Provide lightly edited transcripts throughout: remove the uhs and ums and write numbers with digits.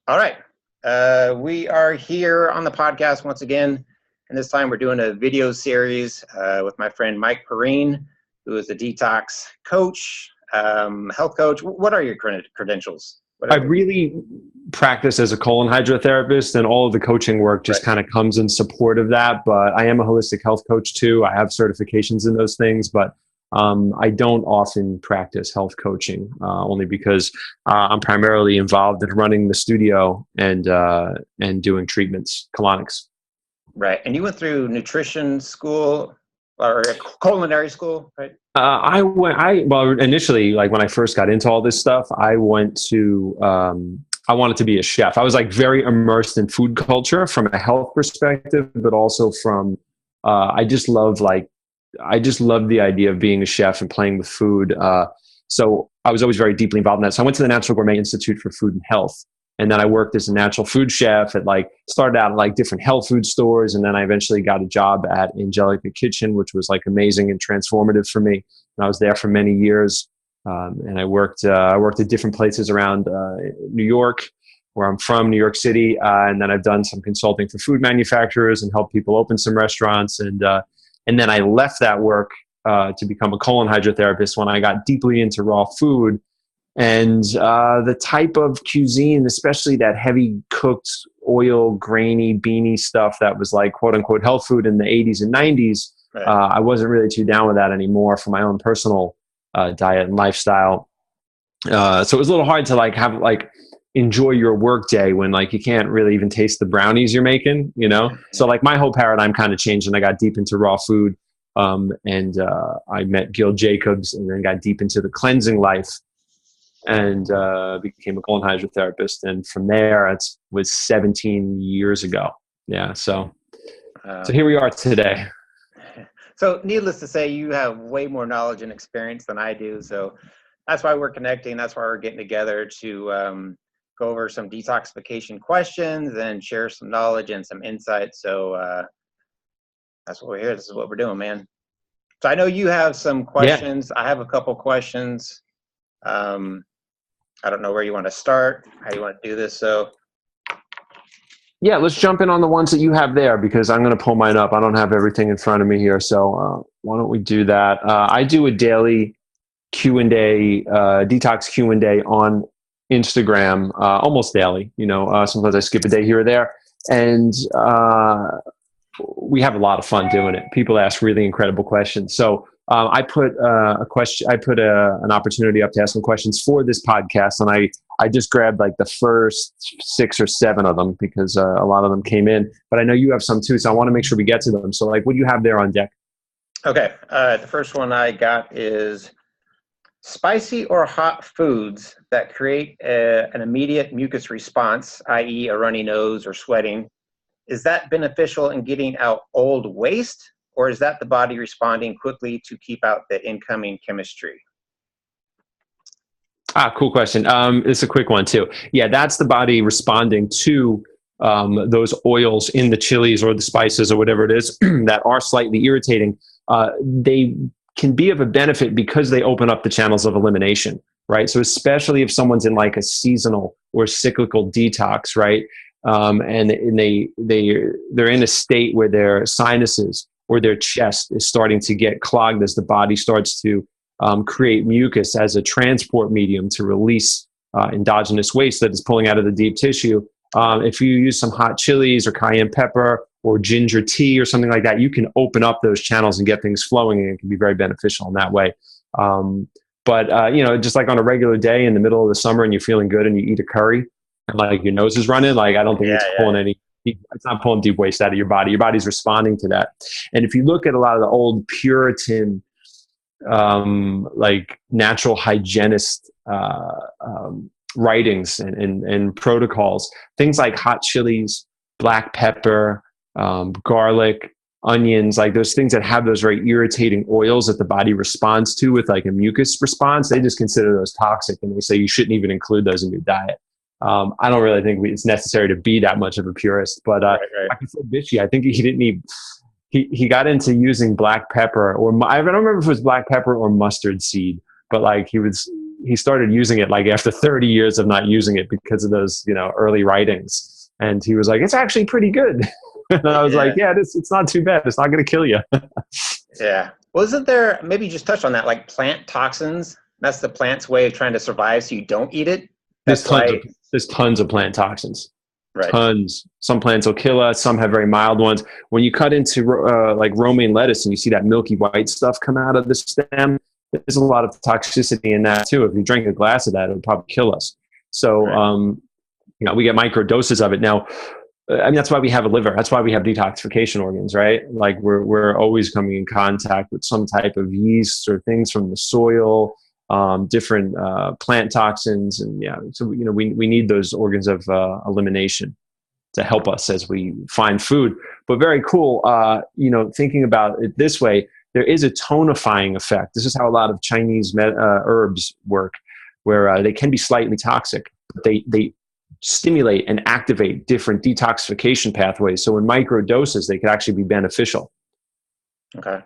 All right. We are here on the podcast once again, and this time we're doing a video series with my friend Mike Perrine, who is a detox coach, health coach. What are your credentials? I really practice as a colon hydrotherapist, and all of the coaching work just kind of comes in support of that. But I am a holistic health coach too. I have certifications in those things, but I don't often practice health coaching only because I'm primarily involved in running the studio and doing treatments, colonics. Right. And you went through nutrition school or culinary school, right? Well, initially, like when I first got into all this stuff, I wanted to be a chef. I was like very immersed in food culture from a health perspective, but also from, I just love the idea of being a chef and playing with food. So I was always very deeply involved in that. So I went to the Natural Gourmet Institute for Food and Health. And then I worked as a natural food chef started out at different health food stores. And then I eventually got a job at Angelica Kitchen, which was amazing and transformative for me. And I was there for many years. And I worked at different places around New York, where I'm from, New York City. And then I've done some consulting for food manufacturers and helped people open some restaurants. And then I left that work to become a colon hydrotherapist when I got deeply into raw food. And the type of cuisine, especially that heavy cooked, oil, grainy, beany stuff that was quote unquote health food in the 80s and 90s, right. I wasn't really too down with that anymore for my own personal diet and lifestyle. So it was a little hard to enjoy your work day when you can't really even taste the brownies you're making, So my whole paradigm kind of changed, and I got deep into raw food. And I met Gil Jacobs, and then got deep into the cleansing life. And became a colon hydrotherapist, and from there it was 17 years ago. Yeah, so here we are today. So needless to say, you have way more knowledge and experience than I do. So that's why we're connecting. That's why we're getting together to go over some detoxification questions and share some knowledge and some insight. So that's what we're here. This is what we're doing, man. So I know you have some questions. Yeah. I have a couple questions. I don't know where you want to start, how you want to do this. So yeah, let's jump in on the ones that you have there, because I'm going to pull mine up. I don't have everything in front of me here. So why don't we do that? I do a daily Q&A, detox Q&A on Instagram, almost daily. Sometimes I skip a day here or there. And we have a lot of fun doing it. People ask really incredible questions. So I put a question. I put an opportunity up to ask some questions for this podcast, and I just grabbed the first 6 or 7 of them because a lot of them came in. But I know you have some too, so I want to make sure we get to them. So, what do you have there on deck? Okay, the first one I got is spicy or hot foods that create an immediate mucus response, i.e., a runny nose or sweating. Is that beneficial in getting out old waste? Or is that the body responding quickly to keep out the incoming chemistry? Cool question. It's a quick one too. Yeah, that's the body responding to those oils in the chilies or the spices or whatever it is that are slightly irritating. They can be of a benefit because they open up the channels of elimination, right? So especially if someone's in a seasonal or cyclical detox, right? And they're in a state where their sinuses or their chest is starting to get clogged as the body starts to create mucus as a transport medium to release endogenous waste that is pulling out of the deep tissue. If you use some hot chilies or cayenne pepper or ginger tea or something like that, you can open up those channels and get things flowing, and it can be very beneficial in that way. But just on a regular day in the middle of the summer and you're feeling good and you eat a curry and your nose is running, I don't think it's pulling any. It's not pulling deep waste out of your body. Your body's responding to that. And if you look at a lot of the old Puritan, natural hygienist writings and protocols, things like hot chilies, black pepper, garlic, onions, those things that have those very irritating oils that the body responds to with a mucus response, they just consider those toxic, and they say you shouldn't even include those in your diet. I don't really think it's necessary to be that much of a purist, but right. Like I said, Vichy, I think he didn't need. He got into using black pepper, or I don't remember if it was black pepper or mustard seed, but he was he started using it like after 30 years of not using it because of those, early writings. And he was like, it's actually pretty good. And I was like, yeah, it's not too bad. It's not going to kill you. Yeah. Well, isn't there, maybe you just touched on that, like plant toxins? That's the plant's way of trying to survive so you don't eat it. There's tons of plant toxins. Right. Tons. Some plants will kill us. Some have very mild ones. When you cut into like romaine lettuce and you see that milky white stuff come out of the stem, there's a lot of toxicity in that too. If you drink a glass of that, it would probably kill us. So, we get micro doses of it. Now, that's why we have a liver. That's why we have detoxification organs, right? Like we're always coming in contact with some type of yeast or things from the soil, different plant toxins, and so we need those organs of elimination to help us as we find food. But very cool, thinking about it this way, there is a tonifying effect. This is how a lot of Chinese herbs work, where they can be slightly toxic, but they stimulate and activate different detoxification pathways. So in micro doses, they could actually be beneficial. Okay.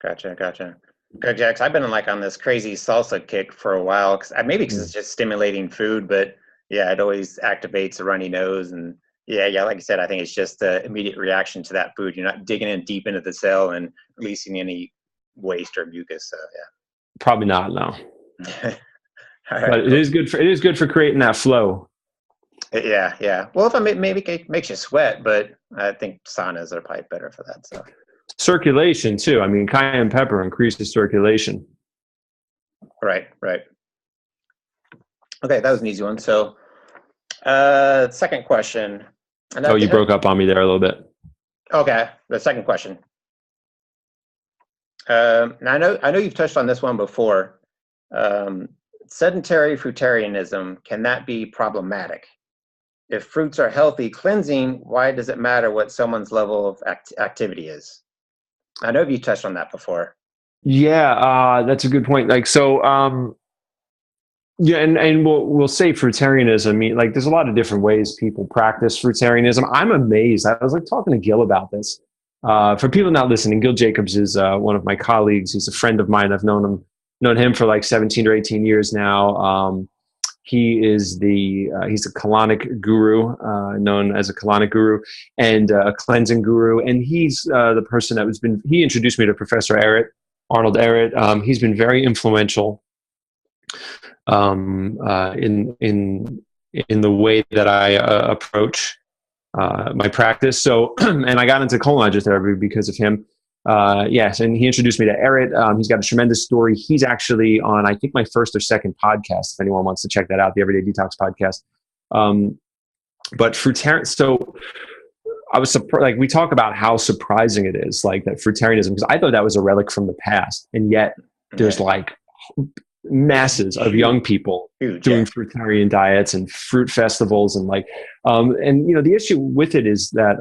Gotcha. Good, Jax. I've been on this crazy salsa kick for a while, because it's just stimulating food, but it always activates a runny nose. And like you said, I think it's just the immediate reaction to that food. You're not digging in deep into the cell and releasing any waste or mucus. So Probably not, no. Right, but it is good for creating that flow. Yeah. Well, if maybe it makes you sweat, but I think saunas are probably better for that. So circulation too. I mean, cayenne pepper increases circulation. Right. Okay, that was an easy one. So, second question. You broke up on me there a little bit. Okay, the second question. Now I know you've touched on this one before. Sedentary fruitarianism, can that be problematic? If fruits are healthy, cleansing, why does it matter what someone's level of activity is? I know you touched on that before. Yeah, that's a good point. And we'll say fruitarianism. I mean, there's a lot of different ways people practice fruitarianism. I'm amazed. I was talking to Gil about this. For people not listening, Gil Jacobs is one of my colleagues. He's a friend of mine. I've known him for 17 or 18 years now. He is he's a colonic guru, known as a colonic guru, and a cleansing guru. And he's the person he introduced me to Professor Arnold Ehret. He's been very influential in the way that I approach my practice. So, and I got into colon hydrotherapy because of him. Yes, and he introduced me to Ehret. He's got a tremendous story. He's actually on, I think, my first or second podcast, if anyone wants to check that out, the Everyday Detox podcast. But so I was surprised, we talk about how surprising it is, that fruitarianism, because I thought that was a relic from the past, and yet there's masses of young people doing fruitarian diets and fruit festivals, and the issue with it is that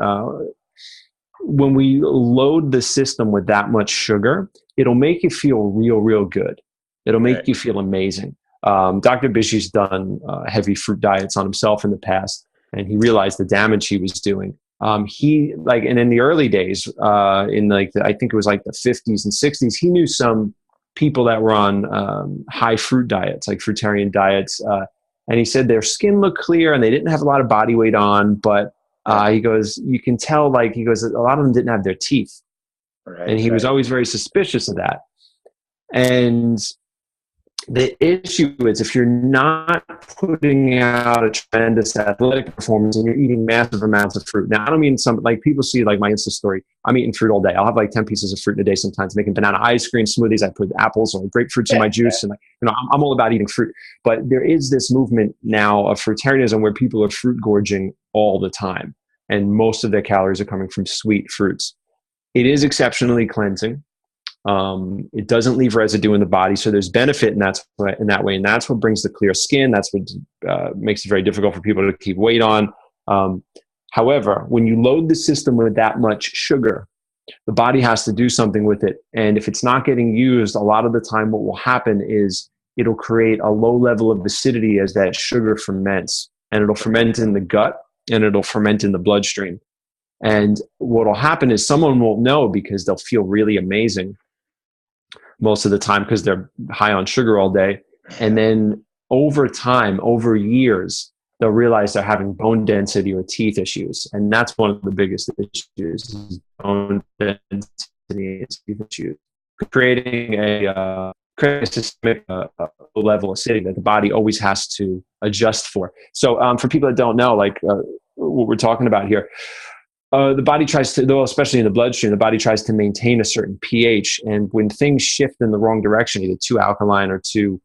when we load the system with that much sugar, it'll make you feel real good. It'll make you feel amazing. Dr. Bishy's done heavy fruit diets on himself in the past, and he realized the damage he was doing. And in the early days, I think it was the 50s and 60s, he knew some people that were on high fruit diets, like fruitarian diets. And he said their skin looked clear and they didn't have a lot of body weight on, but he goes, you can tell, a lot of them didn't have their teeth. And he was always very suspicious of that. And the issue is, if you're not putting out a tremendous athletic performance and you're eating massive amounts of fruit. Now, I don't mean people see my Insta story. I'm eating fruit all day. I'll have 10 pieces of fruit in a day sometimes, making banana ice cream smoothies. I put apples or grapefruits in my juice. And I'm all about eating fruit. But there is this movement now of fruitarianism where people are fruit gorging all the time. And most of their calories are coming from sweet fruits. It is exceptionally cleansing. It doesn't leave residue in the body, so there's benefit in that way, and that's what brings the clear skin. That's what makes it very difficult for people to keep weight on. However, when you load the system with that much sugar, the body has to do something with it, and if it's not getting used, a lot of the time what will happen is it'll create a low level of acidity as that sugar ferments, and it'll ferment in the gut, and it'll ferment in the bloodstream. And what will happen is someone won't know because they'll feel really amazing most of the time because they're high on sugar all day. And then over time, over years, they'll realize they're having bone density or teeth issues. And that's one of the biggest issues, is bone density and teeth issues. Creating a systemic level of acidity that the body always has to adjust for. So for people that don't know, like what we're talking about here, the body tries to, though, especially in the bloodstream, the body tries to maintain a certain pH. And when things shift in the wrong direction, either too alkaline or too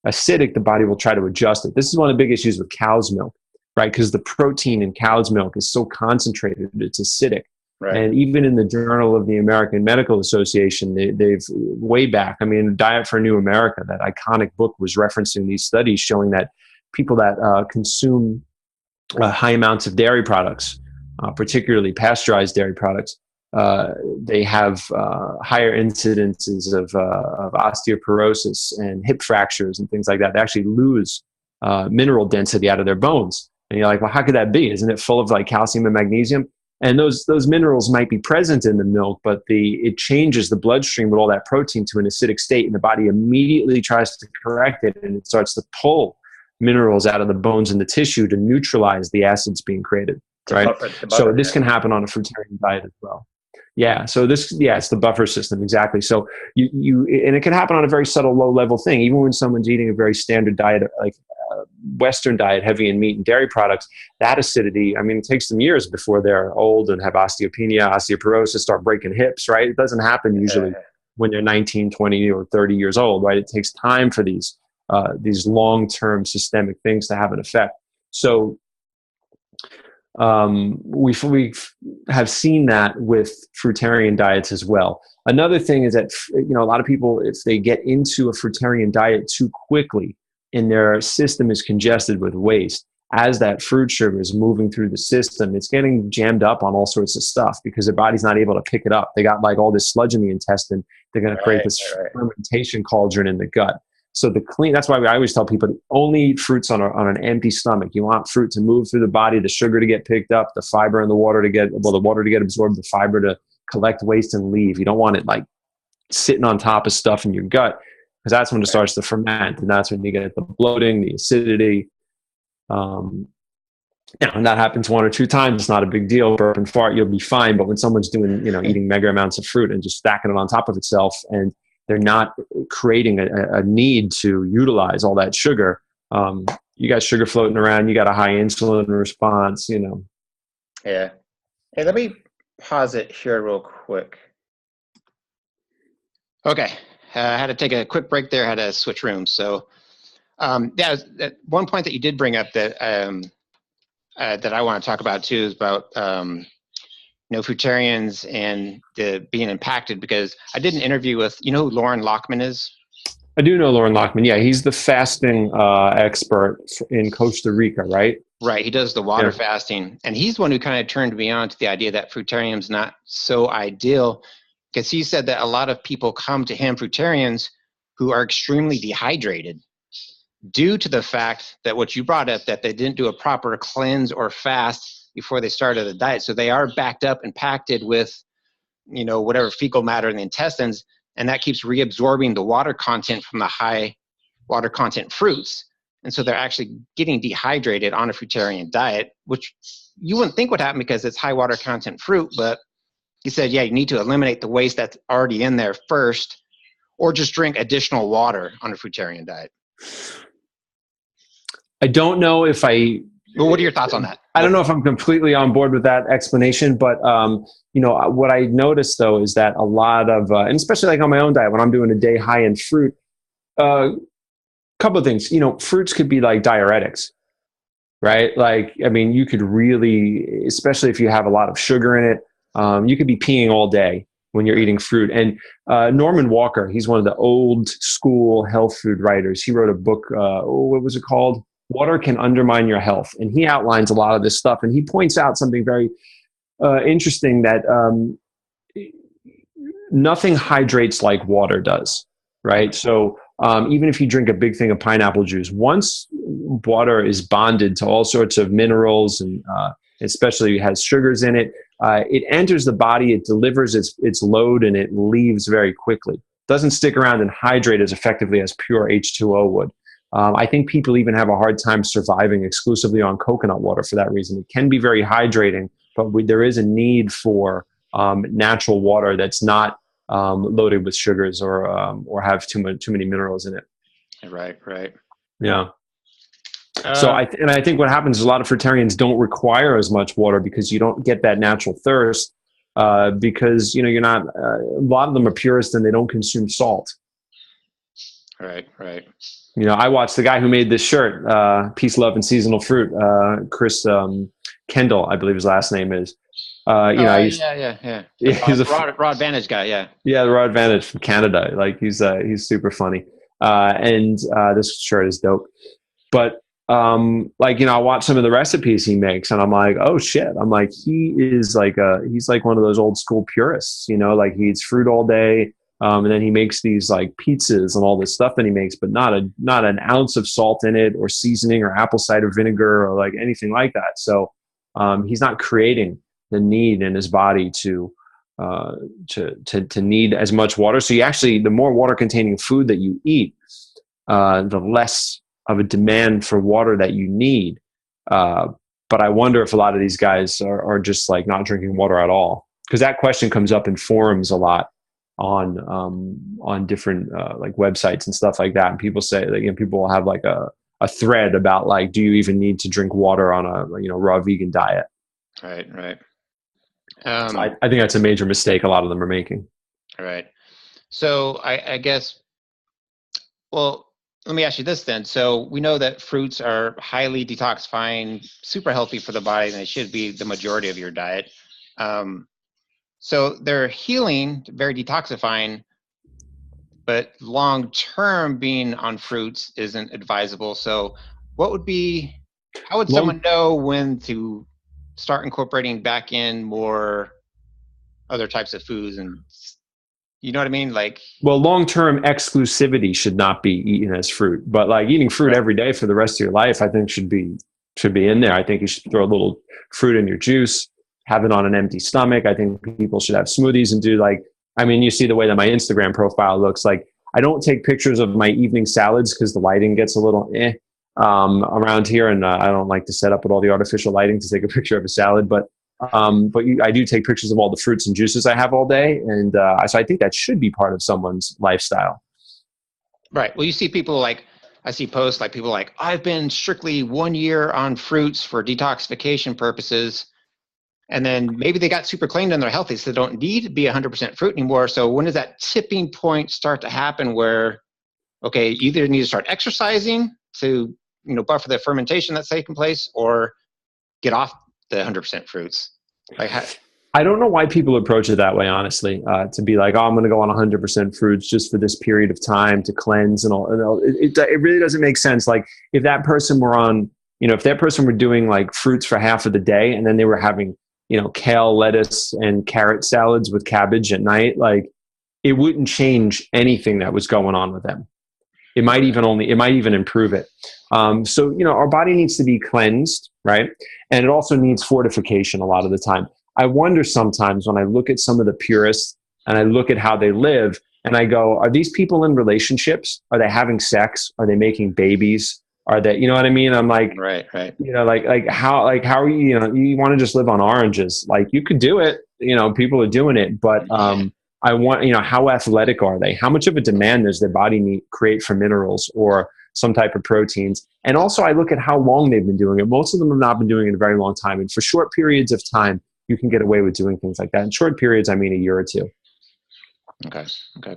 acidic, the body will try to adjust it. This is one of the big issues with cow's milk, right? Because the protein in cow's milk is so concentrated, it's acidic. Right. And even in the Journal of the American Medical Association, they've way back, I mean, Diet for a New America, that iconic book, was referencing these studies showing that people that consume high amounts of dairy products, particularly pasteurized dairy products, they have higher incidences of osteoporosis and hip fractures and things like that. They actually lose mineral density out of their bones. And you're like, well, how could that be? Isn't it full of like calcium and magnesium? And those minerals might be present in the milk, but it changes the bloodstream with all that protein to an acidic state, and the body immediately tries to correct it, and it starts to pull minerals out of the bones and the tissue to neutralize the acids being created. Right. So this can happen on a fruitarian diet as well. Yeah. So it's the buffer system. Exactly. So and it can happen on a very subtle, low level thing. Even when someone's eating a very standard diet, like Western diet, heavy in meat and dairy products, that acidity, I mean, it takes them years before they're old and have osteopenia, osteoporosis, start breaking hips, right? It doesn't happen usually when they're 19, 20 or 30 years old, right? It takes time for these long-term systemic things to have an effect. So we have seen that with fruitarian diets as well. Another thing is that, a lot of people, if they get into a fruitarian diet too quickly and their system is congested with waste, as that fruit sugar is moving through the system, it's getting jammed up on all sorts of stuff because their body's not able to pick it up. They got like all this sludge in the intestine. They're going to create this fermentation cauldron in the gut. So that's why I always tell people, only eat fruits on an empty stomach. You want fruit to move through the body, the sugar to get picked up, the fiber and the water to get absorbed, the fiber to collect waste and leave. You don't want it like sitting on top of stuff in your gut, because that's when it starts to ferment, and that's when you get the bloating, the acidity. And that happens one or two times, it's not a big deal. Burp and fart, you'll be fine. But when someone's doing, eating mega amounts of fruit and just stacking it on top of itself, and they're not creating a need to utilize all that sugar, you got sugar floating around, you got a high insulin response, Yeah. Hey, let me pause it here real quick. Okay. I had to take a quick break there. I had to switch rooms. So, one point that you did bring up that that I want to talk about too is about fruitarians and being impacted, because I did an interview with, who Lauren Lockman is? I do know Lauren Lockman. Yeah, he's the fasting expert in Costa Rica, right? Right. He does the water fasting, and he's the one who kind of turned me on to the idea that fruitarian's not so ideal, because he said that a lot of people come to him, fruitarians, who are extremely dehydrated due to the fact that what you brought up, that they didn't do a proper cleanse or fast before they started the diet. So they are backed up and impacted with, whatever fecal matter in the intestines, and that keeps reabsorbing the water content from the high water content fruits. And so they're actually getting dehydrated on a fruitarian diet, which you wouldn't think would happen because it's high water content fruit. But he said, you need to eliminate the waste that's already in there first, or just drink additional water on a fruitarian diet. I don't know if Well, what are your thoughts on that? I don't know if I'm completely on board with that explanation, but what I noticed though is that a lot of, and especially like on my own diet, when I'm doing a day high in fruit, couple of things, fruits could be like diuretics, right? Like, I mean, you could really, especially if you have a lot of sugar in it, you could be peeing all day when you're eating fruit. And Norman Walker, he's one of the old school health food writers. He wrote a book, what was it called? Water Can Undermine Your Health. And he outlines a lot of this stuff. And he points out something very interesting, that nothing hydrates like water does, right? So even if you drink a big thing of pineapple juice, once water is bonded to all sorts of minerals, and especially has sugars in it, it enters the body, it delivers its load, and it leaves very quickly. It doesn't stick around and hydrate as effectively as pure H2O would. I think people even have a hard time surviving exclusively on coconut water for that reason. It can be very hydrating, but there is a need for natural water that's not loaded with sugars or have too many minerals in it. Right, right. Yeah. So I think what happens is a lot of fruitarians don't require as much water because you don't get that natural thirst because you're not. A lot of them are purists and they don't consume salt. Right, right. I watched the guy who made this shirt, Peace, Love, and Seasonal Fruit, Chris Kendall, I believe his last name is. Yeah. He's Raw Advantage guy, yeah. Yeah, the Raw Advantage from Canada. Like he's super funny. And this shirt is dope. But I watch some of the recipes he makes and I'm like, oh shit. I'm like, he's like one of those old school purists, like he eats fruit all day. And then he makes these like pizzas and all this stuff that he makes, but not an ounce of salt in it or seasoning or apple cider vinegar or like anything like that. So he's not creating the need in his body to need as much water. So the more water containing food that you eat, the less of a demand for water that you need. But I wonder if a lot of these guys are just like not drinking water at all. Because that question comes up in forums a lot on different like websites and stuff like that. And people say, people will have like a thread about like, do you even need to drink water on a raw vegan diet? Right, right. So I think that's a major mistake a lot of them are making. Right. So I guess, well, let me ask you this then. So we know that fruits are highly detoxifying, super healthy for the body, and they should be the majority of your diet. So they're healing, very detoxifying, but long-term being on fruits isn't advisable. So how would someone know when to start incorporating back in more other types of foods? And you know what I mean? Like, well, long-term exclusivity should not be eaten as fruit, but like eating fruit every day for the rest of your life, I think should be in there. I think you should throw a little fruit in your juice, have it on an empty stomach. I think people should have smoothies and you see the way that my Instagram profile looks like. I don't take pictures of my evening salads because the lighting gets a little around here. And I don't like to set up with all the artificial lighting to take a picture of a salad, but I do take pictures of all the fruits and juices I have all day. And so I think that should be part of someone's lifestyle. Right. Well, you see people I see posts like people like, I've been strictly 1 year on fruits for detoxification purposes. And then maybe they got super clean and they're healthy, so they don't need to be 100% fruit anymore. So when does that tipping point start to happen where, okay, you either need to start exercising to, buffer the fermentation that's taking place or get off the 100% fruits? I don't know why people approach it that way, honestly, to be like, I'm going to go on 100% fruits just for this period of time to cleanse and all. It really doesn't make sense. Like if that person were on, if that person were doing like fruits for half of the day and then they were having, kale, lettuce, and carrot salads with cabbage at night, like it wouldn't change anything that was going on with them. It might even improve it. So, our body needs to be cleansed, right? And it also needs fortification a lot of the time. I wonder sometimes when I look at some of the purists and I look at how they live and I go, are these people in relationships? Are they having sex? Are they making babies? Are they, you know what I mean? I'm like, right. How are you, you want to just live on oranges? Like you could do it, people are doing it, but, I want, how athletic are they? How much of a demand does their body create for minerals or some type of proteins? And also I look at how long they've been doing it. Most of them have not been doing it a very long time. And for short periods of time, you can get away with doing things like that. In short periods, I mean a year or two. Okay,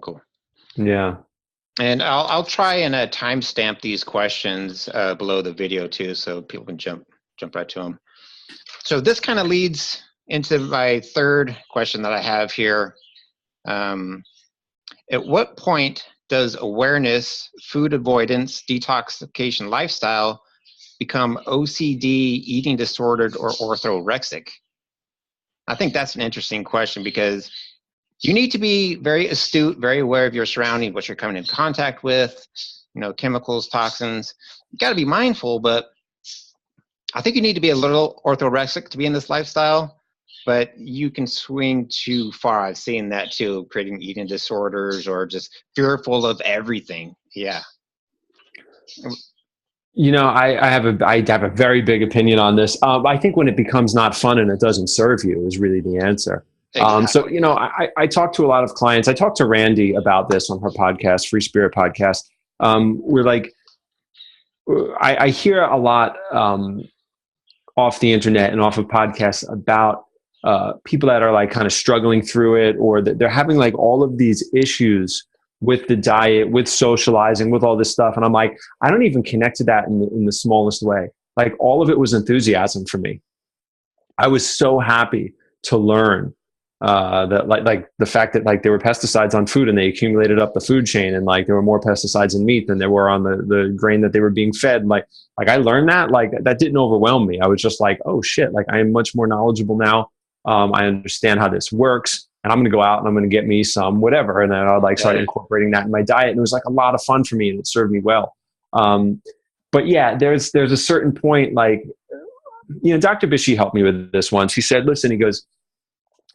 cool. Yeah. And I'll try and timestamp these questions below the video too, so people can jump right to them. So this kind of leads into my third question that I have here. At what point does awareness, food avoidance, detoxification lifestyle become OCD, eating disordered, or orthorexic? I think that's an interesting question because you need to be very astute, very aware of your surroundings, what you're coming in contact with, chemicals, toxins. You got to be mindful, but I think you need to be a little orthorexic to be in this lifestyle, but you can swing too far. I've seen that too, creating eating disorders or just fearful of everything. Yeah. You know, I have a very big opinion on this. I think when it becomes not fun and it doesn't serve you is really the answer. So, Exactly. you know, I talk to a lot of clients. I talked to Randy about this on her podcast, Free Spirit podcast. We're like, I hear a lot off the internet and off of podcasts about people that are like kind of struggling through it, or that they're having like all of these issues with the diet, with socializing, with all this stuff. And I'm like, I don't even connect to that in the smallest way. Like all of it was enthusiasm for me. I was so happy to learn that like the fact that like there were pesticides on food and they accumulated up the food chain, and like there were more pesticides in meat than there were on the grain that they were being fed. Like I learned that, like that didn't overwhelm me. I was just like, oh shit, like I am much more knowledgeable now. I understand how this works, and I'm going to go out and I'm going to get me some whatever. And then I like started incorporating that in my diet, and it was like a lot of fun for me, and it served me well. But yeah, there's a certain point, like, you know, Dr. Bishy helped me with this once. He said, listen, he goes,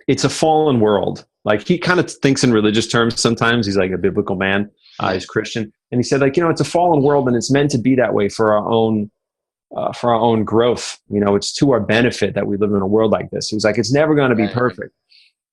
it's a fallen world. Like he kind of thinks in religious terms sometimes. He's like a biblical man. He's Christian. And he said, like, you know, it's a fallen world and it's meant to be that way for our own growth. You know, it's to our benefit that we live in a world like this. He was like, it's never going to be perfect.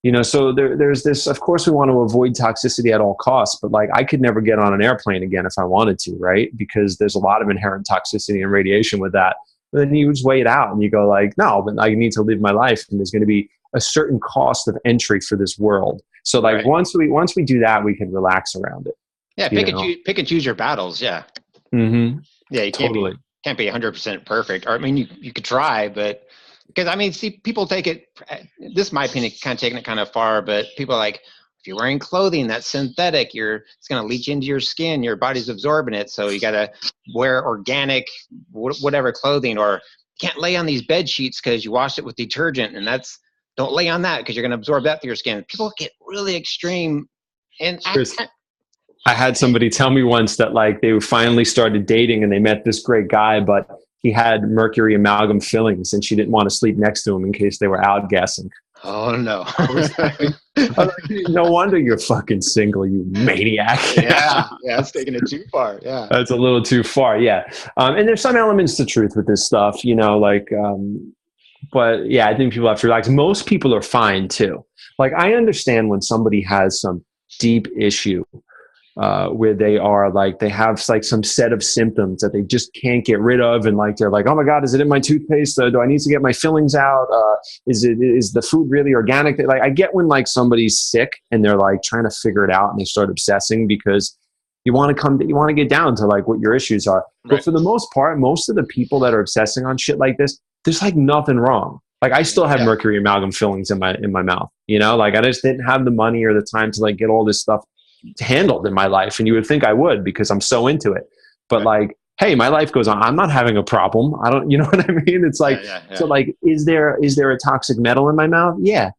You know, so there's this, of course we want to avoid toxicity at all costs, but like I could never get on an airplane again if I wanted to, right? Because there's a lot of inherent toxicity and radiation with that. But then you just weigh it out and you go like, no, but I need to live my life, and there's going to be a certain cost of entry for this world. So like once we do that, we can relax around it. Yeah, pick and choose your battles. Yeah. Mm-hmm. Yeah, you can't be 100% perfect. Or I mean, you could try, but because I mean, see, people take it. This is my opinion, kind of taking it kind of far. But people are like, if you're wearing clothing that's synthetic, it's going to leach into your skin. Your body's absorbing it, so you got to wear organic, whatever clothing. Or you can't lay on these bed sheets because you washed it with detergent, and don't lay on that because you're going to absorb that through your skin. People get really extreme. And I had somebody tell me once that like they finally started dating and they met this great guy, but he had mercury amalgam fillings and she didn't want to sleep next to him in case they were outgassing. Oh no. I was like, no wonder you're fucking single, you maniac. Yeah, that's taking it too far. Yeah. That's a little too far. Yeah. And there's some elements to truth with this stuff, you know, like, but yeah, I think people have to relax. Most people are fine too. Like I understand when somebody has some deep issue where they are like, they have like some set of symptoms that they just can't get rid of. And like, they're like, oh my God, is it in my toothpaste? Do I need to get my fillings out? Is the food really organic? Like I get when like somebody's sick and they're like trying to figure it out and they start obsessing because you want to get down to like what your issues are. Right. But for the most part, most of the people that are obsessing on shit like this, there's like nothing wrong. Like I still have mercury amalgam fillings in my mouth, you know, like I just didn't have the money or the time to like get all this stuff handled in my life. And you would think I would because I'm so into it. But like, hey, my life goes on. I'm not having a problem. I don't, you know what I mean? It's like, so like, is there a toxic metal in my mouth? Yeah.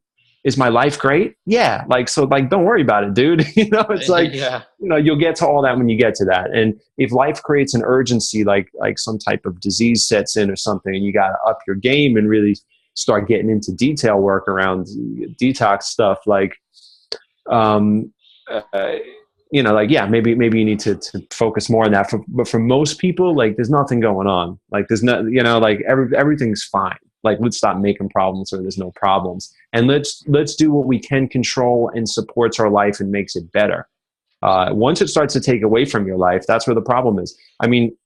Is my life great? Yeah. Like, so like, don't worry about it, dude. You know, it's like, you know, you'll get to all that when you get to that. And if life creates an urgency, like some type of disease sets in or something, and you got to up your game and really start getting into detail work around detox stuff, like, you know, like, yeah, maybe you need to focus more on that. But for most people, like, there's nothing going on. Like, there's no, you know, like everything's fine. Like, let's stop making problems, or there's no problems. And let's do what we can control and supports our life and makes it better. Once it starts to take away from your life, that's where the problem is. I mean,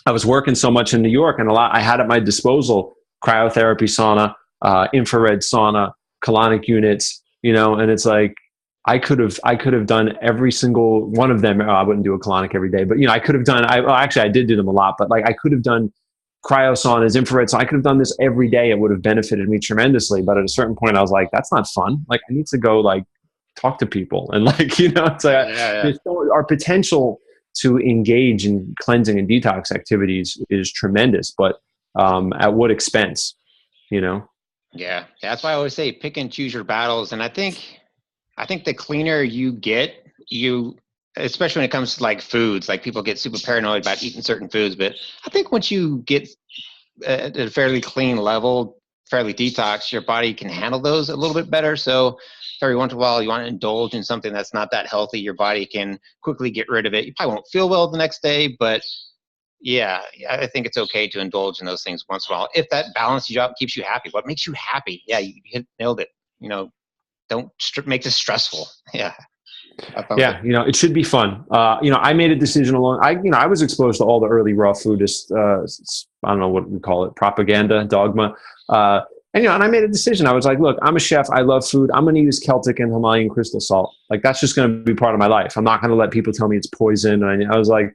I was working so much in New York, and I had at my disposal cryotherapy sauna, infrared sauna, colonic units, you know, and it's like, I could have done every single one of them. I wouldn't do a colonic every day, but you know, I could have done, actually I did do them a lot, but like I could have done cryo saunas, infrared. So I could have done this every day. It would have benefited me tremendously. But at a certain point I was like, that's not fun. Like I need to go like talk to people and like, you know, it's like our potential to engage in cleansing and detox activities is tremendous, but at what expense, you know? Yeah. That's why I always say pick and choose your battles. And I think the cleaner you get, especially when it comes to like foods, like people get super paranoid about eating certain foods, but I think once you get at a fairly clean level, fairly detox, your body can handle those a little bit better. So every once in a while you want to indulge in something that's not that healthy, your body can quickly get rid of it. You probably won't feel well the next day, but Yeah, I think it's okay to indulge in those things once in a while if that balances you out, keeps you happy. What makes you happy? Yeah, you nailed it. Don't make this stressful. Yeah, I found it. Yeah, it should be fun. I made a decision along. I was exposed to all the early raw foodist. I don't know what we call it, propaganda, dogma. And I made a decision. I was like, look, I'm a chef. I love food. I'm going to use Celtic and Himalayan crystal salt. Like, that's just going to be part of my life. I'm not going to let people tell me it's poison. And I was like,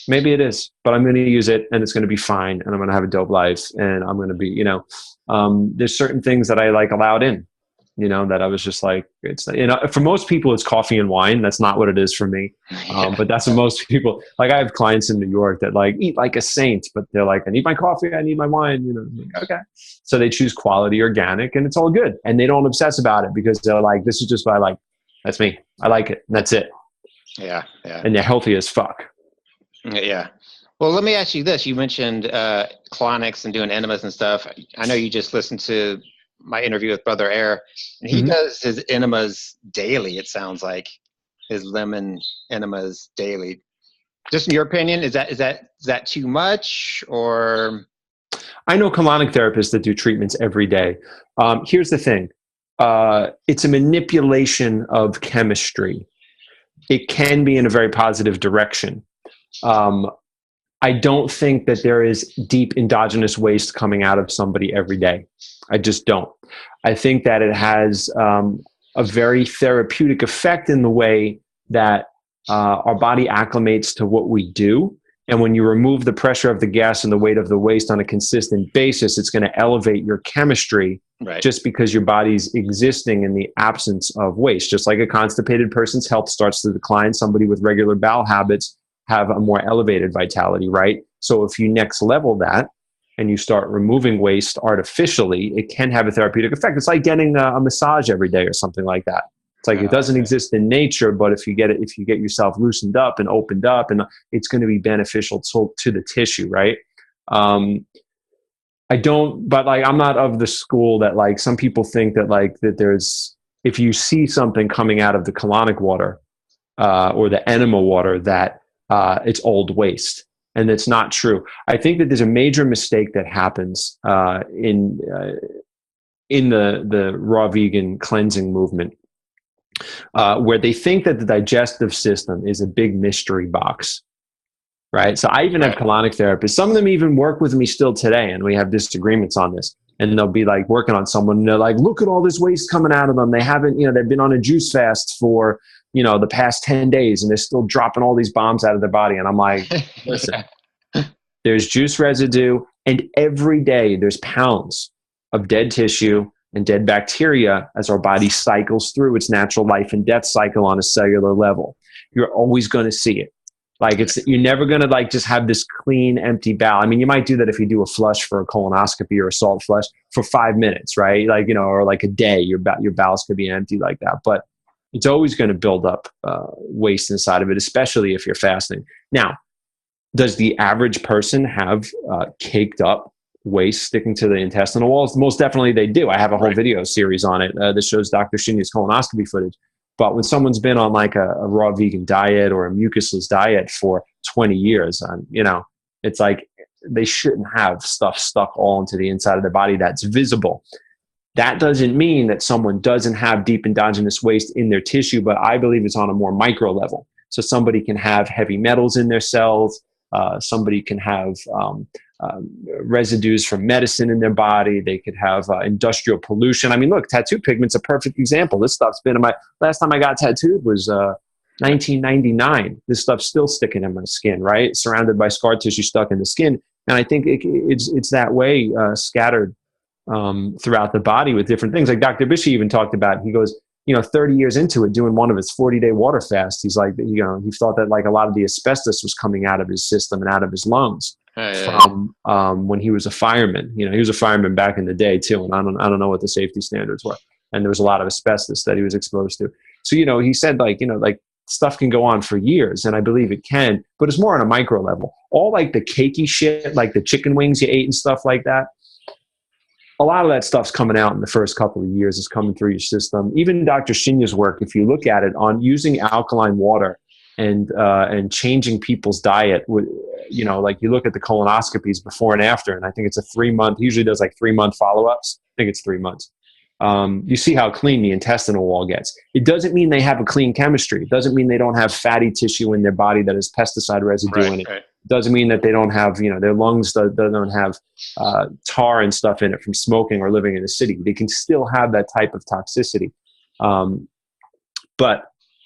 maybe it is, but I'm going to use it, and it's going to be fine, and I'm going to have a dope life, and I'm going to be, there's certain things that I like allowed in, that I was just like, it's, for most people it's coffee and wine. That's not what it is for me. But that's what most people, like, I have clients in New York that like eat like a saint, but they're like, I need my coffee, I need my wine, like, okay. So they choose quality organic, and it's all good. And they don't obsess about it because they're like, this is just what I like. That's me. I like it. And that's it. Yeah. Yeah. And they're healthy as fuck. Yeah. Well, let me ask you this. You mentioned colonics and doing enemas and stuff. I know you just listened to my interview with Brother Air, and he does his enemas daily, it sounds like. His lemon enemas daily. Just in your opinion, is that too much, or? I know colonic therapists that do treatments every day. Here's the thing. It's a manipulation of chemistry. It can be in a very positive direction. I don't think that there is deep endogenous waste coming out of somebody every day. I just don't. I think that it has a very therapeutic effect in the way that our body acclimates to what we do. And when you remove the pressure of the gas and the weight of the waste on a consistent basis, it's going to elevate your chemistry, right, just because your body's existing in the absence of waste. Just like a constipated person's health starts to decline, somebody with regular bowel habits have a more elevated vitality, right? So if you next level that and you start removing waste artificially, it can have a therapeutic effect. It's like getting a massage every day or something like that. It's like it doesn't exist in nature, but if you get yourself loosened up and opened up, and it's going to be beneficial to the tissue, right? I'm not of the school that, like, some people think that, like, that there's, if you see something coming out of the colonic water or the enema water, that it's old waste. And it's not true. I think that there's a major mistake that happens in the raw vegan cleansing movement, where they think that the digestive system is a big mystery box, right? So I even have colonic therapists. Some of them even work with me still today, and we have disagreements on this. And they'll be like working on someone, and they're like, look at all this waste coming out of them. They haven't, they've been on a juice fast for the past 10 days, and they're still dropping all these bombs out of their body. And I'm like, listen, there's juice residue, and every day there's pounds of dead tissue and dead bacteria as our body cycles through its natural life and death cycle on a cellular level. You're always going to see it. Like, you're never going to, like, just have this clean, empty bowel. I mean, you might do that if you do a flush for a colonoscopy or a salt flush for 5 minutes, right? Like, or like a day, your bowels could be empty like that. But it's always going to build up waste inside of it, especially if you're fasting. Now, does the average person have caked up waste sticking to the intestinal walls? Most definitely they do. I have a whole video series on it that shows Dr. Shinya's colonoscopy footage. But when someone's been on like a raw vegan diet or a mucusless diet for 20 years, it's like they shouldn't have stuff stuck all into the inside of their body that's visible. That doesn't mean that someone doesn't have deep endogenous waste in their tissue, but I believe it's on a more micro level. So somebody can have heavy metals in their cells. Somebody can have residues from medicine in their body. They could have industrial pollution. I mean, look, tattoo pigment's a perfect example. This stuff's been in my, last time I got tattooed was 1999. This stuff's still sticking in my skin, right? Surrounded by scar tissue stuck in the skin. And I think it's that way scattered throughout the body with different things. Like Dr. Bishop even talked about, he goes, 30 years into it, doing one of his 40-day water fasts, he's like, he thought that like a lot of the asbestos was coming out of his system and out of his lungs from when he was a fireman. He was a fireman back in the day too, and I don't know what the safety standards were. And there was a lot of asbestos that he was exposed to. So, he said like stuff can go on for years, and I believe it can, but it's more on a micro level. All like the cakey shit, like the chicken wings you ate and stuff like that, a lot of that stuff's coming out in the first couple of years. It's coming through your system. Even Dr. Shinya's work, if you look at it on using alkaline water and changing people's diet. You know, like you look at the colonoscopies before and after, and I think it's a 3-month, usually does like 3-month follow-ups. I think it's 3 months. You see how clean the intestinal wall gets. It doesn't mean they have a clean chemistry. It doesn't mean they don't have fatty tissue in their body that has pesticide residue in it. Right. It doesn't mean that they don't have, you know, their lungs don't have tar and stuff in it from smoking or living in a city. They can still have that type of toxicity. But,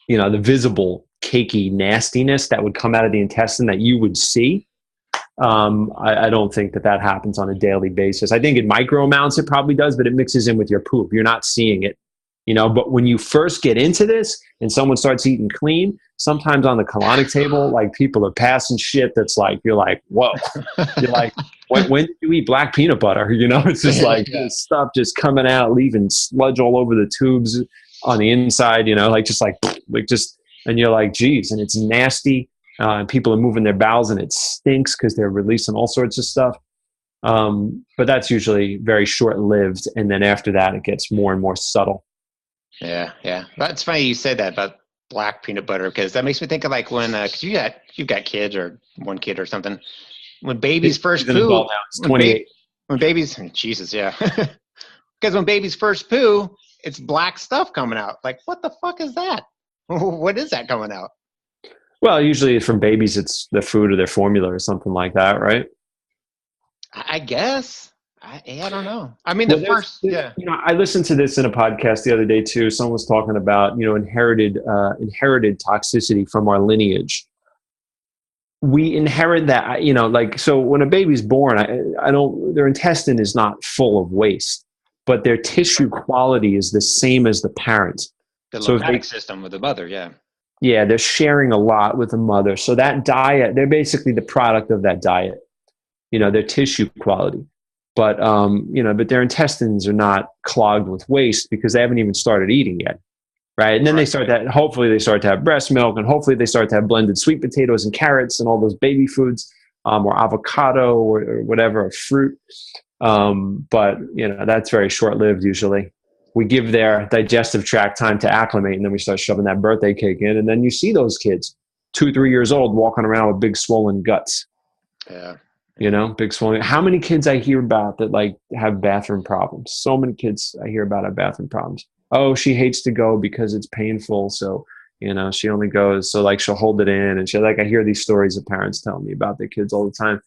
you know, the visible cakey nastiness that would come out of the intestine that you would see, I don't think that happens on a daily basis. I think in micro amounts it probably does, but it mixes in with your poop. You're not seeing it, you know. But when you first get into this and someone starts eating clean, sometimes on the colonic table, like people are passing shit that's like, you're like, whoa. You're like, when did you eat black peanut butter? You know, it's just like this stuff just coming out, leaving sludge all over the tubes on the inside, you know, like just, and you're like, geez, and it's nasty. And people are moving their bowels and it stinks because they're releasing all sorts of stuff. But that's usually very short-lived. And then after that, it gets more and more subtle. Yeah. That's funny you said that about black peanut butter, because that makes me think of like when, cause you've got kids or one kid or something. When babies first poo, when babies, Jesus, yeah. Because when babies first poo, it's black stuff coming out. Like, what the fuck is that? What is that coming out? Well, usually from babies, it's the food or their formula or something like that, right? I guess. I don't know. I mean, You know, I listened to this in a podcast the other day too. Someone was talking about, you know, inherited toxicity from our lineage. We inherit that, you know, like, so when a baby's born, their intestine is not full of waste, but their tissue quality is the same as the parent. The lymphatic system with the mother, yeah. Yeah, they're sharing a lot with the mother. So that diet, they're basically the product of that diet, you know, their tissue quality. But, you know, but their intestines are not clogged with waste because they haven't even started eating yet, right? And then hopefully they start to have breast milk, and hopefully they start to have blended sweet potatoes and carrots and all those baby foods, or avocado or whatever, or fruit. But, you know, that's very short-lived usually. We give their digestive tract time to acclimate, and then we start shoving that birthday cake in. And then you see those kids, 2-3 years old, walking around with big swollen guts. Yeah. You know, big swollen. How many kids I hear about that like have bathroom problems? So many kids I hear about have bathroom problems. Oh, she hates to go because it's painful. So, you know, she only goes, so like she'll hold it in. And I hear these stories of parents telling me about their kids all the time.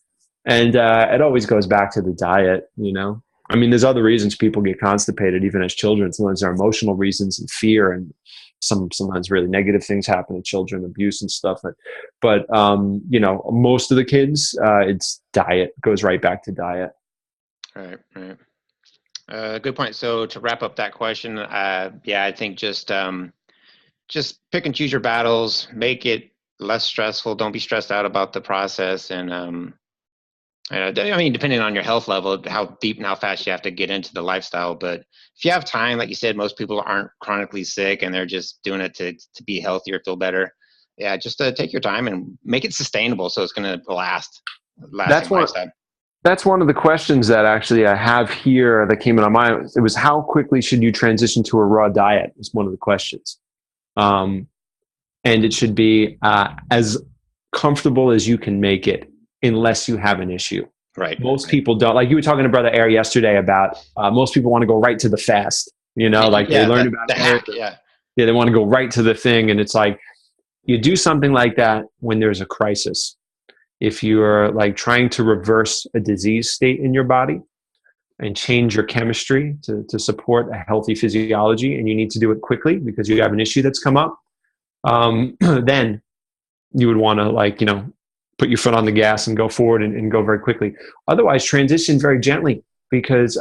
And it always goes back to the diet, you know. I mean, there's other reasons people get constipated even as children. Sometimes there are emotional reasons and fear, and sometimes really negative things happen to children, abuse and stuff. But you know, most of the kids, it's diet, goes right back to diet. Right. Good point. So to wrap up that question, I think just pick and choose your battles, make it less stressful. Don't be stressed out about the process, and I mean, depending on your health level, how deep and how fast you have to get into the lifestyle. But if you have time, like you said, most people aren't chronically sick and they're just doing it to be healthier, feel better. Yeah, just take your time and make it sustainable so it's going to last. That's one of the questions that actually I have here that came in my mind. It was, how quickly should you transition to a raw diet? Was one of the questions. And it should be as comfortable as you can make it, unless you have an issue. Right. Most people don't. Like you were talking to Brother Air yesterday about most people want to go right to the fast, you know, like they learn about the hack. Yeah, they want to go right to the thing. And it's like, you do something like that when there's a crisis. If you're like trying to reverse a disease state in your body and change your chemistry to support a healthy physiology, and you need to do it quickly because you have an issue that's come up, then you would want to, like, you know, put your foot on the gas and go forward and go very quickly. Otherwise, transition very gently, because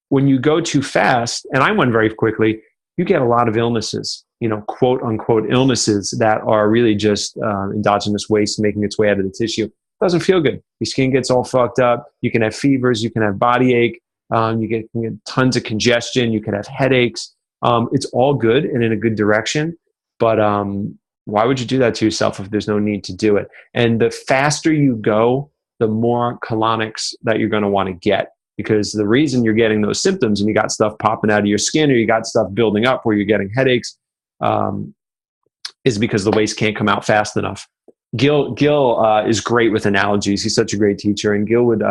when you go too fast, and I went very quickly, you get a lot of illnesses, you know, quote unquote illnesses that are really just endogenous waste making its way out of the tissue. It doesn't feel good. Your skin gets all fucked up. You can have fevers. You can have body ache. You can get tons of congestion. You can have headaches. It's all good and in a good direction, but why would you do that to yourself if there's no need to do it? And the faster you go, the more colonics that you're going to want to get, because the reason you're getting those symptoms and you got stuff popping out of your skin, or you got stuff building up where you're getting headaches, is because the waste can't come out fast enough. Gil is great with analogies. He's such a great teacher, and Gil would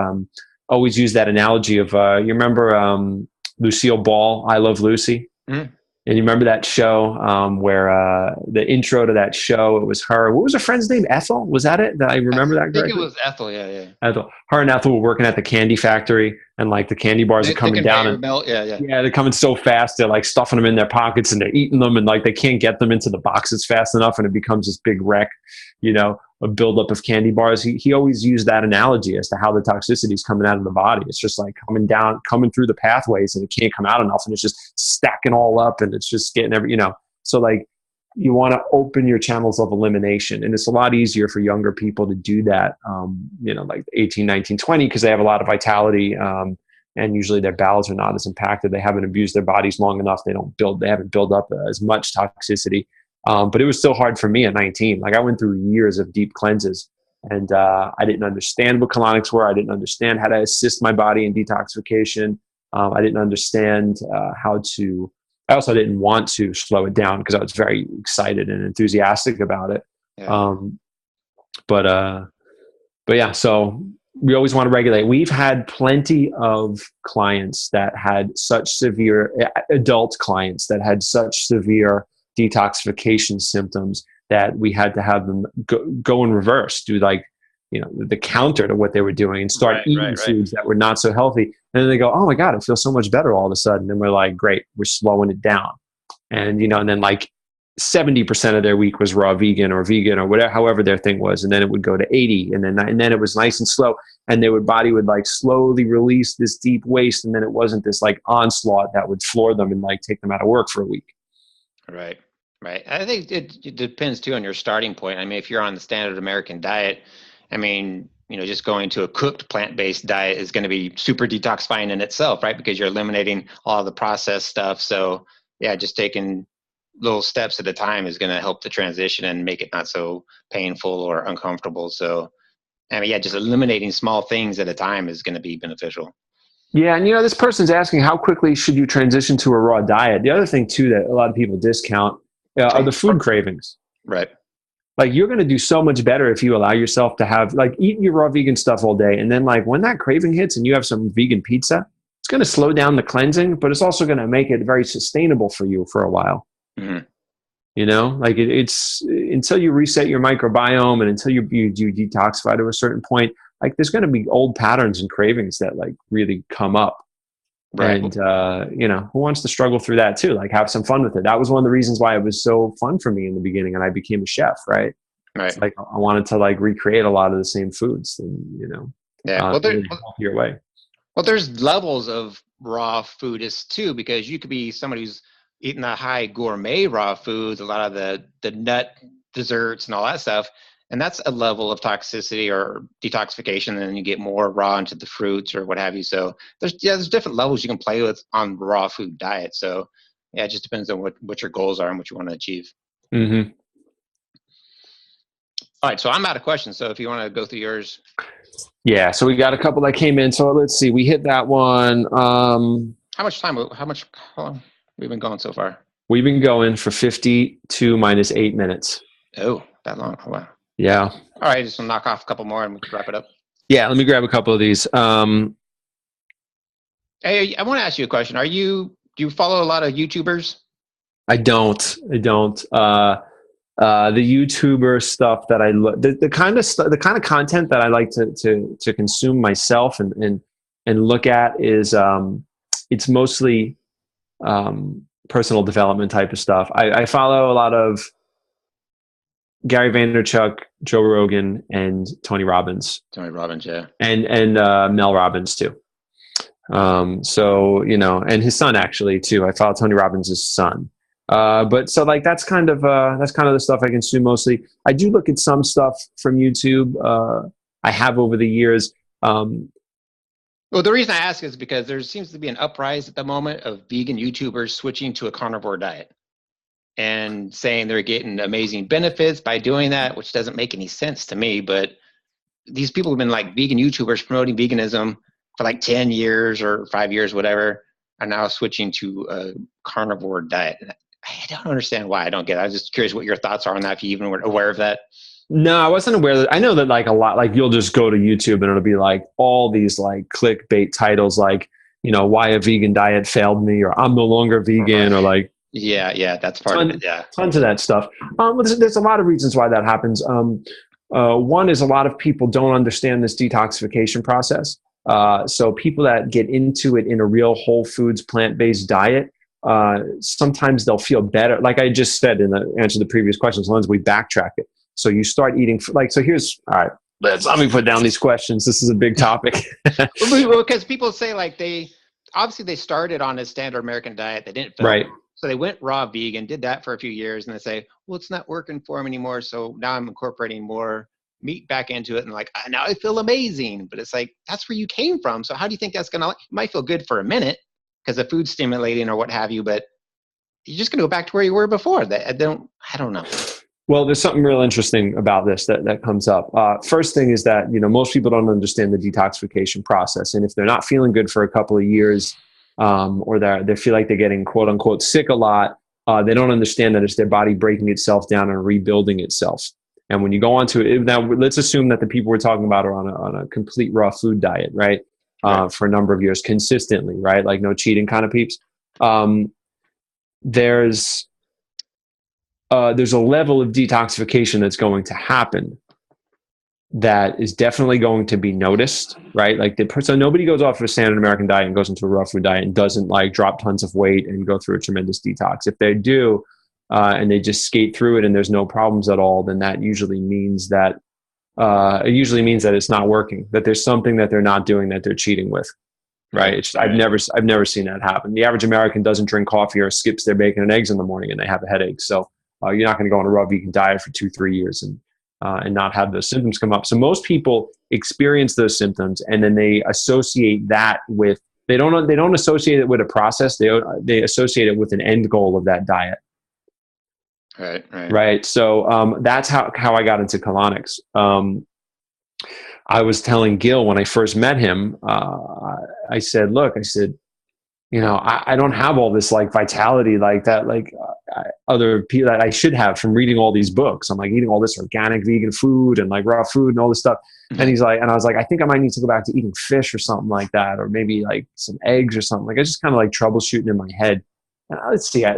always use that analogy of you remember Lucille Ball, I Love Lucy? Mm-hmm. And you remember that show where the intro to that show, it was her. What was her friend's name? Ethel? Was that it? Did I remember that correctly? I think it was Ethel, yeah. Ethel. Her and Ethel were working at the candy factory, and like the candy bars are coming down. And, yeah, they're coming so fast. They're like stuffing them in their pockets and they're eating them, and like they can't get them into the boxes fast enough, and it becomes this big wreck, a buildup of candy bars. He always used that analogy as to how the toxicity is coming out of the body. It's just like coming through the pathways, and it can't come out enough, and it's just stacking all up, and it's just getting so like you want to open your channels of elimination, and it's a lot easier for younger people to do that, like 18, 19, 20, because they have a lot of vitality, and usually their bowels are not as impacted. They haven't abused their bodies long enough. They haven't built up as much toxicity. But it was still hard for me at 19. Like I went through years of deep cleanses, and I didn't understand what colonics were. I didn't understand how to assist my body in detoxification. I didn't understand I also didn't want to slow it down because I was very excited and enthusiastic about it. Yeah. But yeah, so we always want to regulate. We've had plenty of clients that had such severe, adult clients that had such severe detoxification symptoms that we had to have them go in reverse, do the counter to what they were doing, and start eating foods that were not so healthy. And then they go, oh my God, it feels so much better all of a sudden. And we're like, great, we're slowing it down. And, and then like 70% of their week was raw vegan or whatever, however their thing was. And then it would go to 80. And then it was nice and slow. And their body would like slowly release this deep waste. And then it wasn't this like onslaught that would floor them and like take them out of work for a week. Right. I think it depends too on your starting point. I mean, if you're on the standard American diet, I mean, just going to a cooked plant-based diet is going to be super detoxifying in itself, right? Because you're eliminating all the processed stuff. So yeah, just taking little steps at a time is going to help the transition and make it not so painful or uncomfortable. So, I mean, yeah, just eliminating small things at a time is going to be beneficial. Yeah. And, this person's asking, how quickly should you transition to a raw diet? The other thing too, that a lot of people discount are the food cravings. Right. Like you're going to do so much better if you allow yourself to have eat your raw vegan stuff all day. And then when that craving hits and you have some vegan pizza, it's going to slow down the cleansing, but it's also going to make it very sustainable for you for a while. Mm-hmm. It's until you reset your microbiome and until you detoxify to a certain point, there's going to be old patterns and cravings that really come up. Right. And, who wants to struggle through that too? Have some fun with it. That was one of the reasons why it was so fun for me in the beginning, and I became a chef, right? Right. It's I wanted to recreate a lot of the same foods and, yeah. Your way. Well, there's levels of raw foodists too, because you could be somebody who's eating the high gourmet raw foods, a lot of the nut desserts and all that stuff. And that's a level of toxicity or detoxification, and then you get more raw into the fruits or what have you. So there's different levels you can play with on raw food diet. So yeah, it just depends on what your goals are and what you want to achieve. Mm-hmm. All right, so I'm out of questions. So if you want to go through yours. Yeah, so we got a couple that came in. So let's see, we hit that one. How long we've been going so far? We've been going for 52 minus 8 minutes. Oh, that long. Oh, wow. Yeah. All right, just knock off a couple more and we can wrap it up. Yeah, let me grab a couple of these. Hey, I want to ask you a question. Do you follow a lot of YouTubers? I don't. The YouTuber stuff that I look, the kind of content that I like to consume myself and look at is it's mostly personal development type of stuff. I follow a lot of Gary Vaynerchuk, Joe Rogan, and Tony Robbins. Tony Robbins, yeah. And Mel Robbins too. So, and his son actually too. I follow Tony Robbins' son. But so that's kind of the stuff I consume mostly. I do look at some stuff from YouTube. I have over the years. Well, the reason I ask is because there seems to be an uprise at the moment of vegan YouTubers switching to a carnivore diet and saying they're getting amazing benefits by doing that, which doesn't make any sense to me. But these people have been vegan YouTubers promoting veganism for 10 years or 5 years, whatever, are now switching to a carnivore diet. I don't understand why. I don't get it. I was just curious what your thoughts are on that, if you even were aware of that. No, I wasn't aware that. I know that like a lot, like you'll just go to YouTube and it'll be like all these like clickbait titles, like, why a vegan diet failed me, or I'm no longer vegan, or like, yeah, that's part of it. Yeah. Tons of that stuff. There's a lot of reasons why that happens. One is a lot of people don't understand this detoxification process. So people that get into it in a real whole foods, plant-based diet, sometimes they'll feel better. Like I just said in the answer to the previous question, as long as we backtrack it. So you start eating, so here's, all right, let me put down these questions. This is a big topic. Well, because people say like they started on a standard American diet. They didn't feel right. So they went raw vegan, did that for a few years, and they say, well, it's not working for them anymore. So now I'm incorporating more meat back into it. And like, now I feel amazing. But it's like, that's where you came from. So how do you think that's going to, it might feel good for a minute because the food's stimulating or what have you, but you're just going to go back to where you were before. I don't know. Well, there's something real interesting about this that comes up. First thing is that, most people don't understand the detoxification process. And if they're not feeling good for a couple of years, or they feel like they're getting quote unquote sick a lot, they don't understand that it's their body breaking itself down and rebuilding itself. And when you go on to it, now let's assume that the people we're talking about are on a complete raw food diet, right? For a number of years consistently, right? Like no cheating kind of peeps. There's a level of detoxification that's going to happen that is definitely going to be noticed, right? Like so nobody goes off of a standard American diet and goes into a raw food diet and doesn't like drop tons of weight and go through a tremendous detox. If they do, and they just skate through it and there's no problems at all, then that usually means that it's not working, that there's something that they're not doing that they're cheating with, right? I've never seen that happen. The average American doesn't drink coffee or skips their bacon and eggs in the morning and they have a headache. So you're not going to go on a raw vegan diet for 2-3 years and not have those symptoms come up. So most people experience those symptoms and then they associate that with, they don't associate it with a process. They associate it with an end goal of that diet. Right. So that's how I got into colonics. I was telling Gil when I first met him, I said, I don't have all this like vitality like that, like other people that I should have from reading all these books. I'm like eating all this organic vegan food and like raw food and all this stuff. Mm-hmm. And I was like, I think I might need to go back to eating fish or something like that, or maybe like some eggs or something. Like I just kind of like troubleshooting in my head. And let's see, I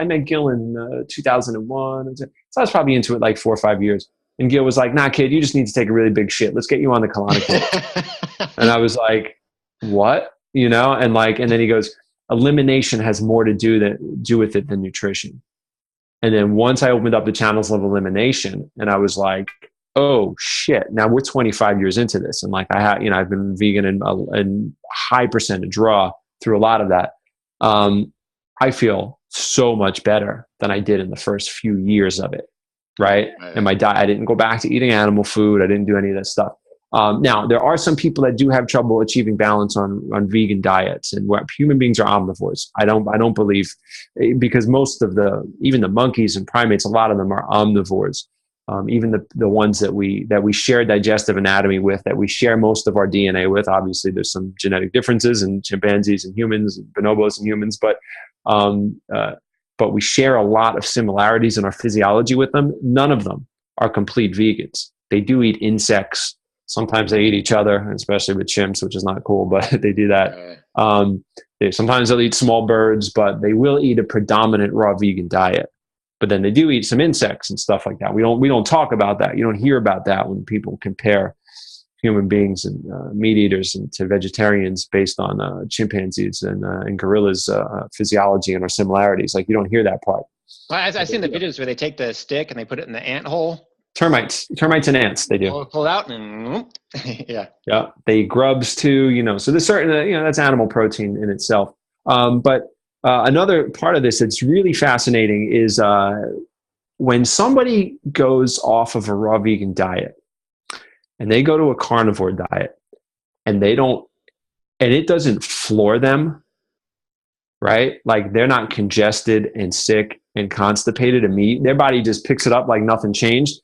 met Gil in 2001. So I was probably into it like 4 or 5 years. And Gil was like, nah, kid, you just need to take a really big shit. Let's get you on the colonic kit. And I was like, what? And then he goes, elimination has more to do with it than nutrition. And then once I opened up the channels of elimination and I was like, oh shit, now we're 25 years into this. And like I've been vegan and high percentage raw through a lot of that. I feel so much better than I did in the first few years of it. Right. And my diet, I didn't go back to eating animal food. I didn't do any of that stuff. Now there are some people that do have trouble achieving balance on vegan diets, and what human beings are omnivores. I don't believe, because even the monkeys and primates, a lot of them are omnivores. Even the ones that we share digestive anatomy with, that we share most of our DNA with. Obviously there's some genetic differences in chimpanzees and humans, and bonobos and humans, but we share a lot of similarities in our physiology with them. None of them are complete vegans. They do eat insects. Sometimes they eat each other, especially with chimps, which is not cool, but they do that. Sometimes they'll eat small birds, but they will eat a predominant raw vegan diet. But then they do eat some insects and stuff like that. We don't talk about that. You don't hear about that when people compare human beings and meat eaters to vegetarians based on chimpanzees and gorillas' physiology and our similarities. Like you don't hear that part. Well, I've seen the videos where they take the stick and they put it in the ant hole. Termites and ants, they do. Pull it out and yeah. They eat grubs too, so there's certain, that's animal protein in itself. But another part of this that's really fascinating is when somebody goes off of a raw vegan diet and they go to a carnivore diet and it doesn't floor them, right? Like they're not congested and sick and constipated and their body just picks it up like nothing changed.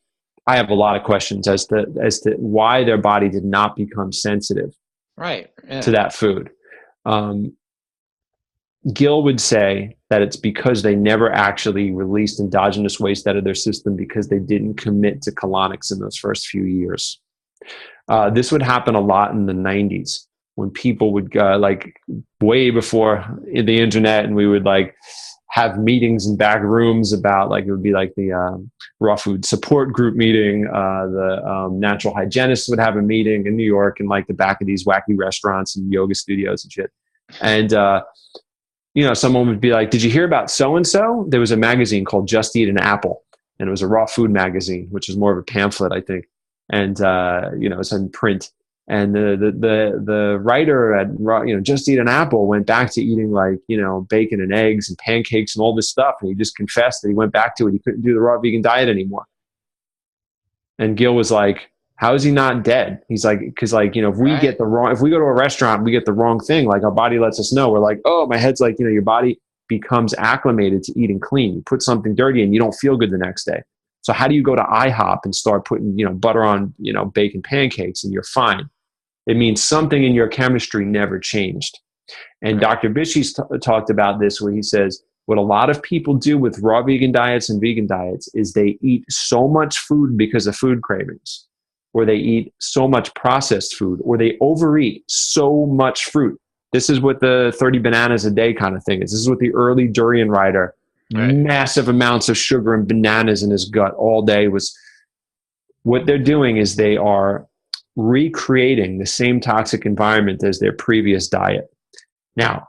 I have a lot of questions as to why their body did not become sensitive to that food. Gil would say that it's because they never actually released endogenous waste out of their system because they didn't commit to colonics in those first few years. This would happen a lot in the 90s when people would like way before the internet, and we would like have meetings in back rooms about like, it would be like the raw food support group meeting. The natural hygienists would have a meeting in New York in like the back of these wacky restaurants and yoga studios and shit. And, someone would be like, did you hear about so-and-so? There was a magazine called Just Eat an Apple, and it was a raw food magazine, which is more of a pamphlet, I think. And, it's in print. And the writer at Just Eat an Apple went back to eating like, bacon and eggs and pancakes and all this stuff. And he just confessed that he went back to it. He couldn't do the raw vegan diet anymore. And Gil was like, how is he not dead? He's like, because like, if we get the wrong, if we go to a restaurant, we get the wrong thing. Like our body lets us know. We're like, oh, my head's like, your body becomes acclimated to eating clean. You put something dirty and you don't feel good the next day. So how do you go to IHOP and start putting, butter on, bacon pancakes and you're fine? It means something in your chemistry never changed. And Dr. Bishy's talked about this, where he says, what a lot of people do with raw vegan diets and vegan diets is they eat so much food because of food cravings, or they eat so much processed food, or they overeat so much fruit. This is what the 30 bananas a day kind of thing is. This is what the early durian rider, massive amounts of sugar and bananas in his gut all day was. What they're doing is they are recreating the same toxic environment as their previous diet. Now,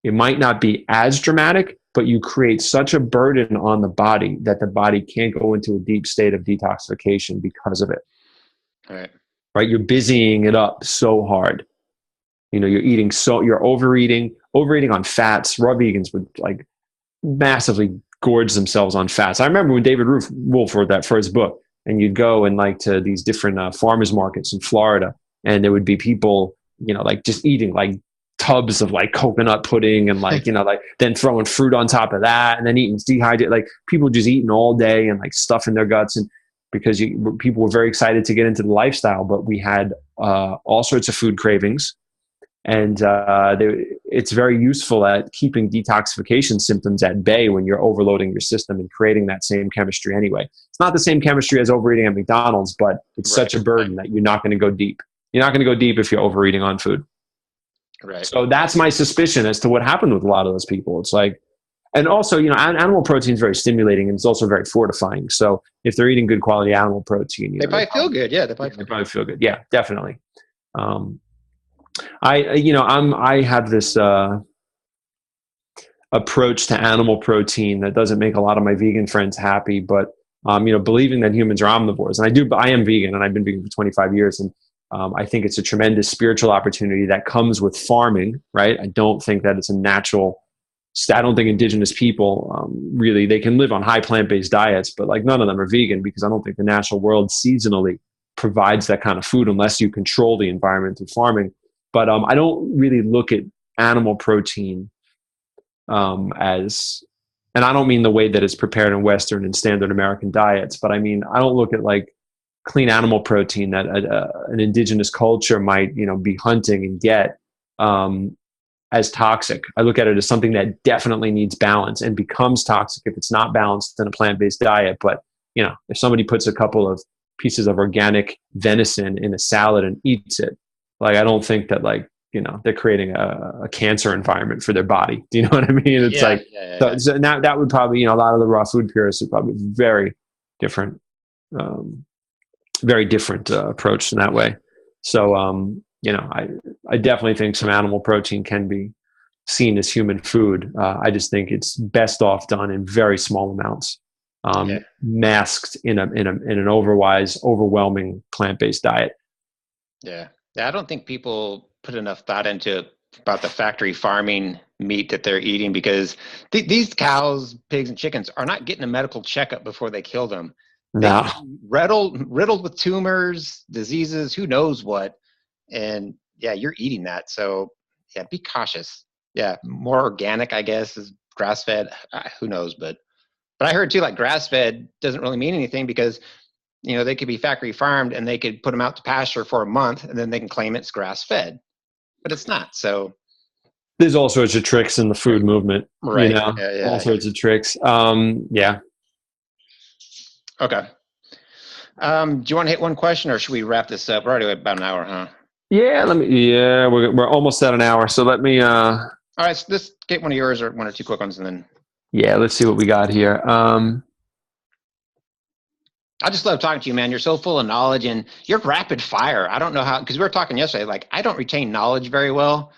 it might not be as dramatic, but you create such a burden on the body that the body can't go into a deep state of detoxification because of it. Right? You're busying it up so hard. You're overeating on fats. Raw vegans would like massively gorge themselves on fats. I remember when David Wolf wrote that first book, and you'd go and like to these different farmers markets in Florida, and there would be people, like just eating like tubs of like coconut pudding and like, like then throwing fruit on top of that, and then eating dehydrated, like people just eating all day and like stuffing their guts. And because people were very excited to get into the lifestyle, but we had all sorts of food cravings. And it's very useful at keeping detoxification symptoms at bay when you're overloading your system and creating that same chemistry anyway. It's not the same chemistry as overeating at McDonald's, but it's such a burden that you're not going to go deep. You're not going to go deep if you're overeating on food. Right. So that's my suspicion as to what happened with a lot of those people. It's like, and also, animal protein is very stimulating, and it's also very fortifying. So if they're eating good quality animal protein, they probably feel good. Yeah, they probably feel good. Yeah, definitely. I have this approach to animal protein that doesn't make a lot of my vegan friends happy, but believing that humans are omnivores, and I am vegan, and I've been vegan for 25 years, and I think it's a tremendous spiritual opportunity that comes with farming, right? I don't think that it's a natural. I don't think indigenous people really, they can live on high plant-based diets, but like none of them are vegan, because I don't think the natural world seasonally provides that kind of food unless you control the environment through farming. But I don't really look at animal protein as, and I don't mean the way that it's prepared in Western and standard American diets, but I mean, I don't look at like clean animal protein that an indigenous culture might, be hunting and get as toxic. I look at it as something that definitely needs balance and becomes toxic if it's not balanced in a plant-based diet. But, if somebody puts a couple of pieces of organic venison in a salad and eats it, like, I don't think that like, they're creating a cancer environment for their body. Do you know what I mean? It's So now that would probably, a lot of the raw food purists would probably very different approach in that way. So, I definitely think some animal protein can be seen as human food. I just think it's best off done in very small amounts, masked in an overwhelming plant-based diet. Yeah. I don't think people put enough thought into about the factory farming meat that they're eating, because these cows, pigs, and chickens are not getting a medical checkup before they kill them. No. Riddled with tumors, diseases, who knows what. And yeah, you're eating that. So yeah, be cautious. Yeah, more organic, I guess, is grass-fed. Who knows? But I heard too, like grass-fed doesn't really mean anything, because they could be factory farmed and they could put them out to pasture for a month and then they can claim it's grass-fed, but it's not. So There's all sorts of tricks in the food movement, Right. you know, all sorts of tricks. Yeah. Okay. Do you want to hit one question, or should we wrap this up? We're already about an hour, huh? Yeah, we're almost at an hour. So let me, All right, so let's get one of yours or one or two quick ones, and then. Yeah, let's see what we got here. I just love talking to you, man. You're so full of knowledge, and you're rapid fire. I don't know how, because we were talking yesterday, like I don't retain knowledge very well.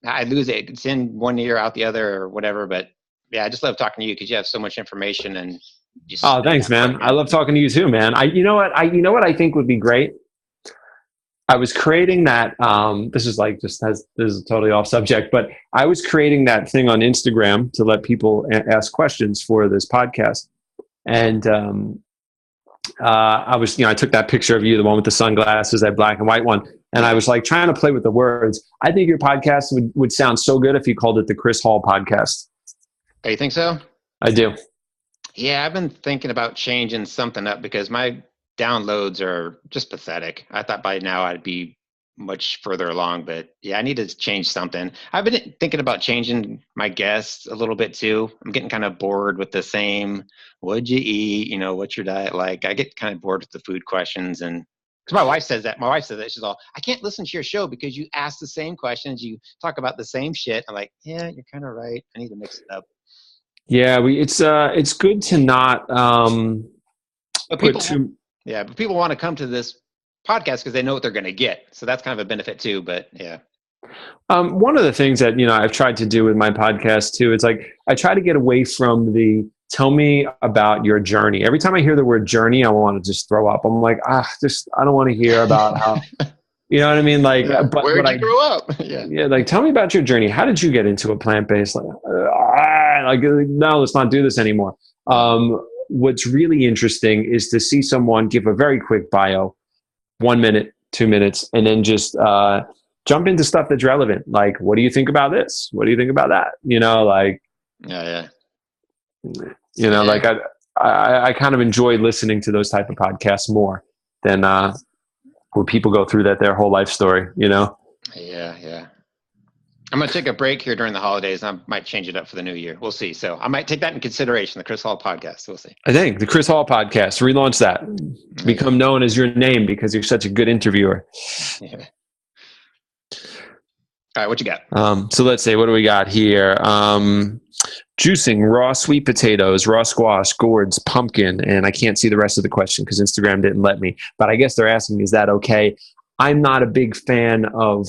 I lose it. It's in one ear, out the other, or whatever. But yeah, I just love talking to you because you have so much information and just. Oh, thanks, man. I love talking to you too, man. You know what I think would be great. I was creating that. This is totally off subject, but I was creating that thing on Instagram to let people ask questions for this podcast, and I took that picture of you, the one with the sunglasses, that black and white one. And I was like trying to play with the words. I think your podcast would sound so good if you called it the Chris Hall podcast. Oh, you think so? I do. Yeah, I've been thinking about changing something up because my downloads are just pathetic. I thought by now I'd be much further along, but yeah, I need to change something. I've been thinking about changing my guests a little bit too. I'm getting kind of bored with the same, what'd you eat? What's your diet like? I get kind of bored with the food questions, and because my wife says that. She's all, I can't listen to your show because you ask the same questions, you talk about the same shit. I'm like, yeah, you're kind of right. I need to mix it up. Yeah, it's good to not but people want to come to this podcast because they know what they're going to get. So that's kind of a benefit too. But yeah. One of the things that I've tried to do with my podcast too, it's like I try to get away from the tell me about your journey. Every time I hear the word journey, I want to just throw up. I'm like, I don't want to hear about how, you know what I mean? Like, yeah. Where'd you grow up? Yeah. Like, tell me about your journey. How did you get into a plant-based? No, let's not do this anymore. What's really interesting is to see someone give a very quick bio, 1 minute, 2 minutes, and then just jump into stuff that's relevant. Like, what do you think about this? What do you think about that? Like I kind of enjoy listening to those type of podcasts more than where people go through their whole life story, Yeah. I'm going to take a break here during the holidays. I might change it up for the new year. We'll see. So I might take that in consideration, the Chris Hall podcast. We'll see. I think the Chris Hall podcast, relaunch that. Become known as your name because you're such a good interviewer. Yeah. All right, what you got? So let's say, what do we got here? Juicing raw sweet potatoes, raw squash, gourds, pumpkin, and I can't see the rest of the question because Instagram didn't let me. But I guess they're asking, is that okay? I'm not a big fan of.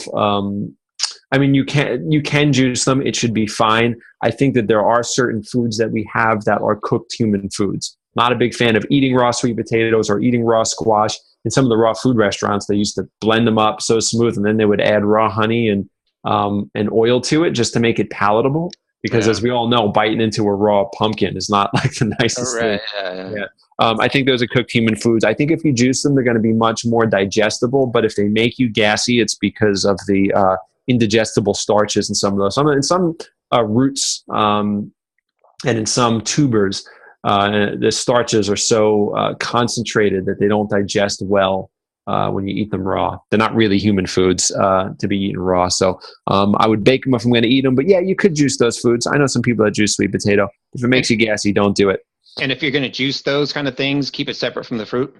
You can juice them. It should be fine. I think that there are certain foods that we have that are cooked human foods. Not a big fan of eating raw sweet potatoes or eating raw squash. In some of the raw food restaurants, they used to blend them up so smooth, and then they would add raw honey and oil to it just to make it palatable. Because as we all know, biting into a raw pumpkin is not like the nicest thing. Yeah. I think those are cooked human foods. I think if you juice them, they're going to be much more digestible. But if they make you gassy, it's because of the indigestible starches in some of those. In some roots and in some tubers, the starches are so concentrated that they don't digest well when you eat them raw. They're not really human foods to be eaten raw. So I would bake them if I'm going to eat them. But yeah, you could juice those foods. I know some people that juice sweet potato. If it makes you gassy, don't do it. And if you're going to juice those kind of things, keep it separate from the fruit?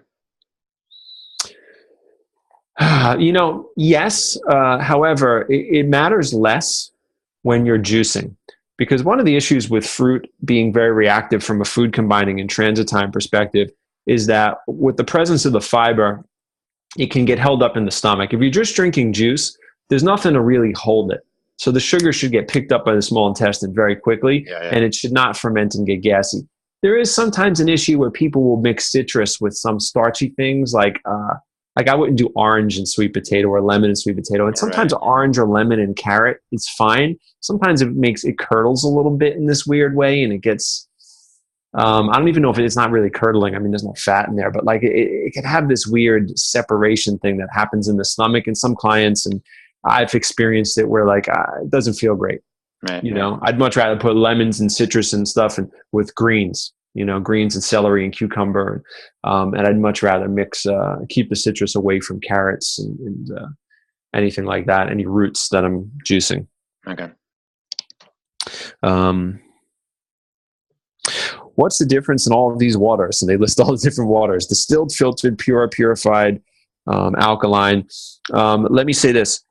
Yes. However, it matters less when you're juicing. Because one of the issues with fruit being very reactive from a food combining and transit time perspective is that with the presence of the fiber, it can get held up in the stomach. If you're just drinking juice, there's nothing to really hold it. So the sugar should get picked up by the small intestine very quickly, and it should not ferment and get gassy. There is sometimes an issue where people will mix citrus with some starchy things, like I wouldn't do orange and sweet potato or lemon and sweet potato. And sometimes orange or lemon and carrot is fine. Sometimes it curdles a little bit in this weird way, and it gets. I don't even know if it's not really curdling. I mean, there's no fat in there, but like it can have this weird separation thing that happens in the stomach in some clients, and I've experienced it where like it doesn't feel great. Right. I'd much rather put lemons and citrus and stuff and with greens. Greens and celery and cucumber, and I'd much rather keep the citrus away from carrots and anything like that. Any roots that I'm juicing. Okay. What's the difference in all of these waters? And they list all the different waters: distilled, filtered, pure, purified, alkaline. Let me say this.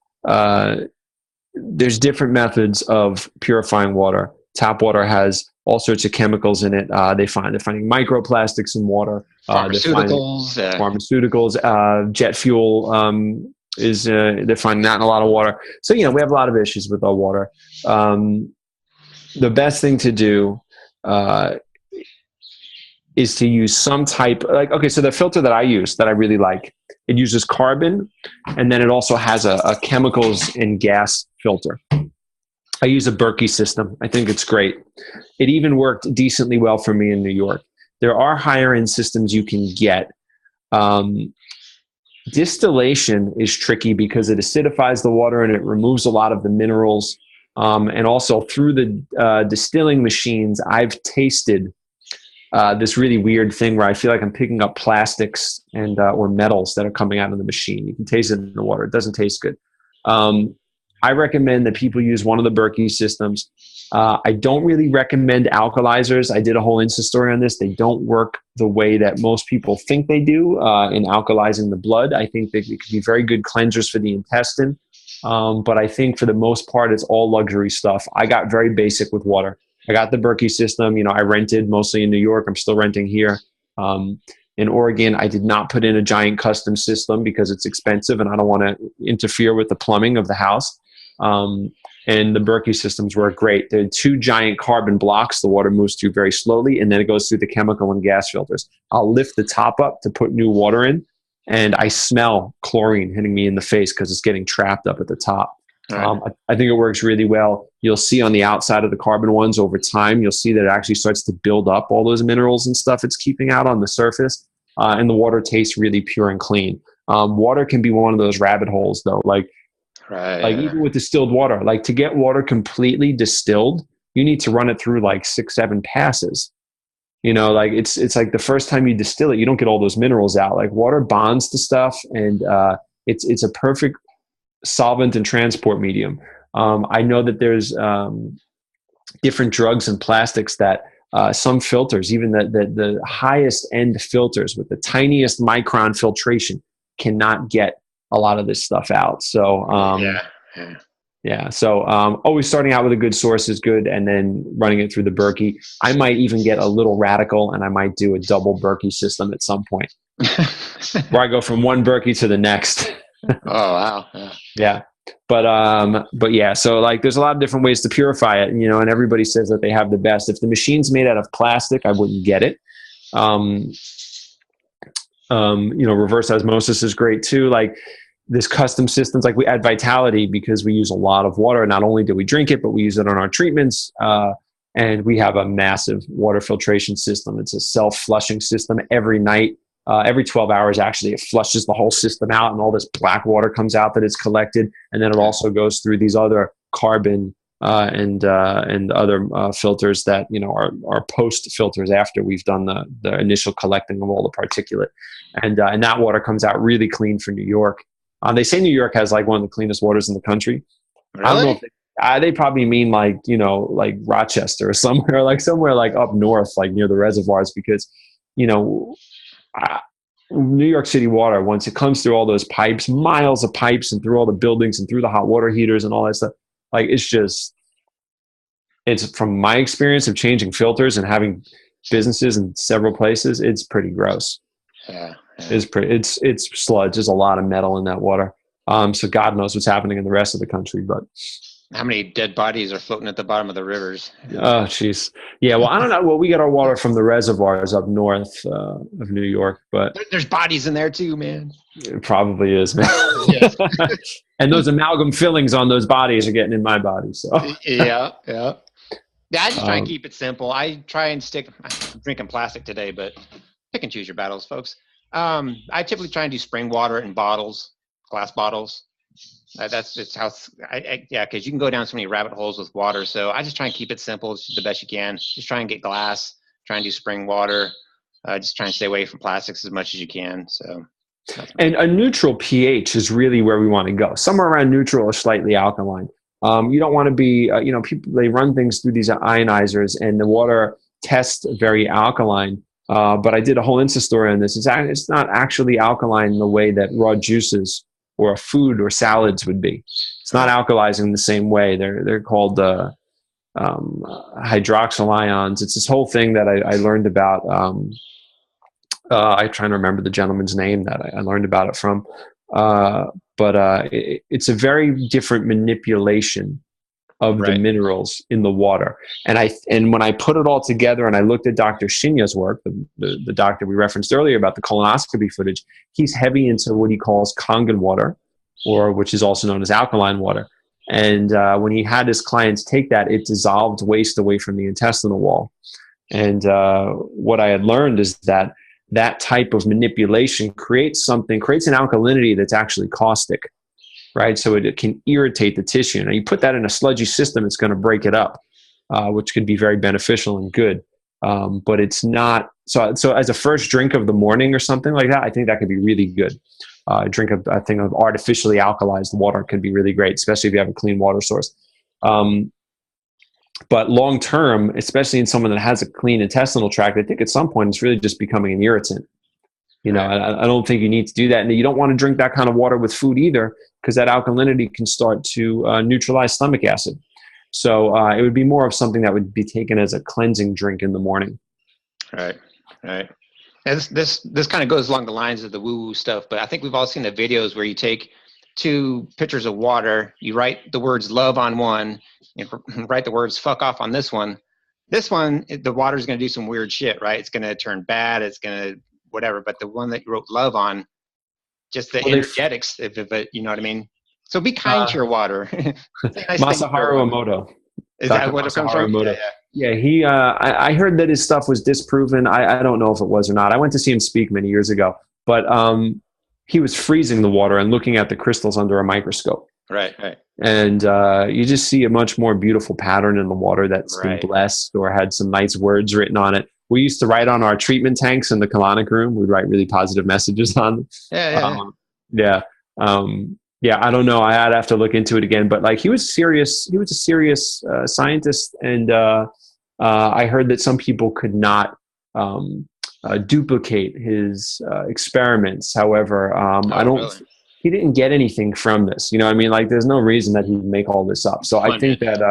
There's different methods of purifying water. Tap water has all sorts of chemicals in it. They're finding microplastics in water. Pharmaceuticals. Jet fuel they're finding that in a lot of water. So, we have a lot of issues with our water. The best thing to do is to use some type, so the filter that I use that I really like, it uses carbon, and then it also has a chemicals and gas filter. I use a Berkey system. I think it's great. It even worked decently well for me in New York. There are higher end systems you can get. Distillation is tricky because it acidifies the water and it removes a lot of the minerals. And also through the distilling machines, I've tasted this really weird thing where I feel like I'm picking up plastics and or metals that are coming out of the machine. You can taste it in the water. It doesn't taste good. I recommend that people use one of the Berkey systems. I don't really recommend alkalizers. I did a whole Insta story on this. They don't work the way that most people think they do in alkalizing the blood. I think they could be very good cleansers for the intestine. But I think for the most part, it's all luxury stuff. I got very basic with water. I got the Berkey system. I rented mostly in New York. I'm still renting here. In Oregon, I did not put in a giant custom system because it's expensive and I don't want to interfere with the plumbing of the house. And the Berkey systems work great. They're 2 giant carbon blocks. The water moves through very slowly, and then it goes through the chemical and gas filters. I'll lift the top up to put new water in, and I smell chlorine hitting me in the face because it's getting trapped up at the top. Right. I think it works really well. You'll see on the outside of the carbon ones over time, you'll see that it actually starts to build up all those minerals and stuff it's keeping out on the surface, and the water tastes really pure and clean. Water can be one of those rabbit holes, though. Even with distilled water, to get water completely distilled, you need to run it through 6-7 passes. It's like the first time you distill it, you don't get all those minerals out. Water bonds to stuff, and it's a perfect solvent and transport medium. I know that there's different drugs and plastics that some filters, even the highest end filters with the tiniest micron filtration, cannot get a lot of this stuff out. So So always starting out with a good source is good, and then running it through the Berkey. I might even get a little radical, and I might do a double Berkey system at some point, where I go from one Berkey to the next. Oh wow! Yeah. But yeah, so there's a lot of different ways to purify it, and everybody says that they have the best. If the machine's made out of plastic, I wouldn't get it. Reverse osmosis is great too. This custom systems, we add Vitality because we use a lot of water. Not only do we drink it, but we use it on our treatments. And we have a massive water filtration system. It's a self-flushing system every night. Every 12 hours, actually, it flushes the whole system out, and all this black water comes out that it's collected. And then it also goes through these other carbon and other filters that are post filters after we've done the initial collecting of all the particulate, and that water comes out really clean for New York. They say New York has one of the cleanest waters in the country. Really? I don't know if they probably mean Rochester or somewhere up north, near the reservoirs, because New York City water, once it comes through all those pipes, miles of pipes, and through all the buildings and through the hot water heaters and all that stuff, it's from my experience of changing filters and having businesses in several places, it's pretty gross. Yeah. It's sludge. There's a lot of metal in that water. So God knows what's happening in the rest of the country, but how many dead bodies are floating at the bottom of the rivers? Oh, jeez. Yeah, well, I don't know. Well, we get our water from the reservoirs up north of New York, but there's bodies in there too, man. It probably is, man. Yes. And those amalgam fillings on those bodies are getting in my body. So yeah. I just try and keep it simple. I try and I'm drinking plastic today, but pick and choose your battles, folks. I typically try and do spring water in bottles, glass bottles. That's just how, because you can go down so many rabbit holes with water. So I just try and keep it simple the best you can. Just try and get glass, try and do spring water. Just try and stay away from plastics as much as you can. So, and a neutral pH is really where we want to go. Somewhere around neutral or slightly alkaline. You don't want to be, people, they run things through these ionizers and the water tests very alkaline. But I did a whole Insta story on this. It's not actually alkaline in the way that raw juices or a food or salads would be. It's not alkalizing the same way. They're called hydroxyl ions. It's this whole thing that I learned about. I'm trying to remember the gentleman's name that I learned about it from. It's a very different manipulation of the minerals in the water. And when I put it all together and I looked at Dr. Shinya's work, the doctor we referenced earlier about the colonoscopy footage, he's heavy into what he calls Kangen water, or which is also known as alkaline water. And when he had his clients take that, it dissolved waste away from the intestinal wall. And what I had learned is that type of manipulation creates an alkalinity that's actually caustic, right? So it can irritate the tissue. Now you put that in a sludgy system, it's going to break it up, which could be very beneficial and good. But it's not, so as a first drink of the morning or something like that, I think that could be really good. I think of artificially alkalized water could be really great, especially if you have a clean water source. But long term, especially in someone that has a clean intestinal tract, I think at some point it's really just becoming an irritant. I don't think you need to do that. And you don't want to drink that kind of water with food either, because that alkalinity can start to neutralize stomach acid. So it would be more of something that would be taken as a cleansing drink in the morning. Right. And this kind of goes along the lines of the woo-woo stuff, but I think we've all seen the videos where you take 2 pitchers of water, you write the words love on one, you write the words fuck off on this one. This one, the water is going to do some weird shit, right? It's going to turn bad. It's going to whatever. But the one that you wrote love on, just the energetics, if it, you know what I mean? So be kind to your water. Nice Masaharu Emoto. Is that what it comes from? Yeah, I heard that his stuff was disproven. I don't know if it was or not. I went to see him speak many years ago, but he was freezing the water and looking at the crystals under a microscope. Right. And you just see a much more beautiful pattern in the water that's been blessed or had some nice words written on it. We used to write on our treatment tanks in the colonic room. We'd write really positive messages on them. I don't know. I'd have to look into it again. But like he was serious. He was a serious scientist, and I heard that some people could not duplicate his experiments. However, I don't. Really? He didn't get anything from this. You know what I mean? Like there's no reason that he'd make all this up. So I think that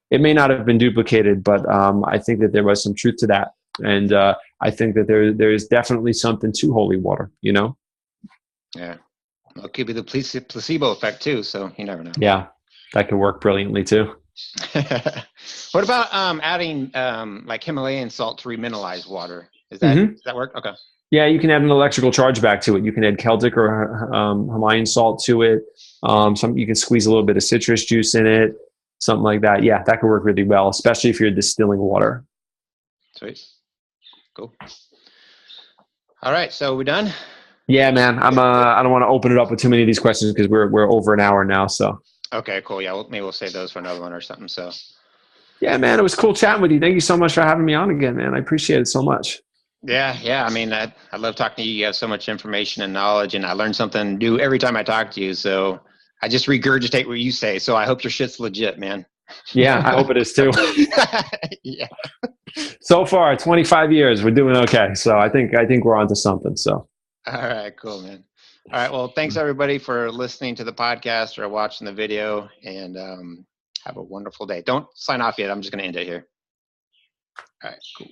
it may not have been duplicated, but I think that there was some truth to that. And I think that there is definitely something to holy water, you know? Yeah. Well, it could be the placebo effect too. So you never know. Yeah. That could work brilliantly too. What about adding like Himalayan salt to remineralize water? Does that work? Okay. Yeah, you can add an electrical charge back to it. You can add Celtic or Himalayan salt to it. You can squeeze a little bit of citrus juice in it, something like that. Yeah, that could work really well, especially if you're distilling water. Sweet. Cool. All right, so we're done? Yeah, man. I don't want to open it up with too many of these questions because we're over an hour now. So. Okay, cool. Yeah, maybe we'll save those for another one or something. So. Yeah, man. It was cool chatting with you. Thank you so much for having me on again, man. I appreciate it so much. Yeah. I mean, I love talking to you. You have so much information and knowledge, and I learn something new every time I talk to you. So I just regurgitate what you say. So I hope your shit's legit, man. Yeah, I hope it is too. Yeah. So far, 25 years, we're doing okay. So I think we're onto something. So. All right, cool, man. All right, well, thanks everybody for listening to the podcast or watching the video, and have a wonderful day. Don't sign off yet. I'm just going to end it here. All right, cool.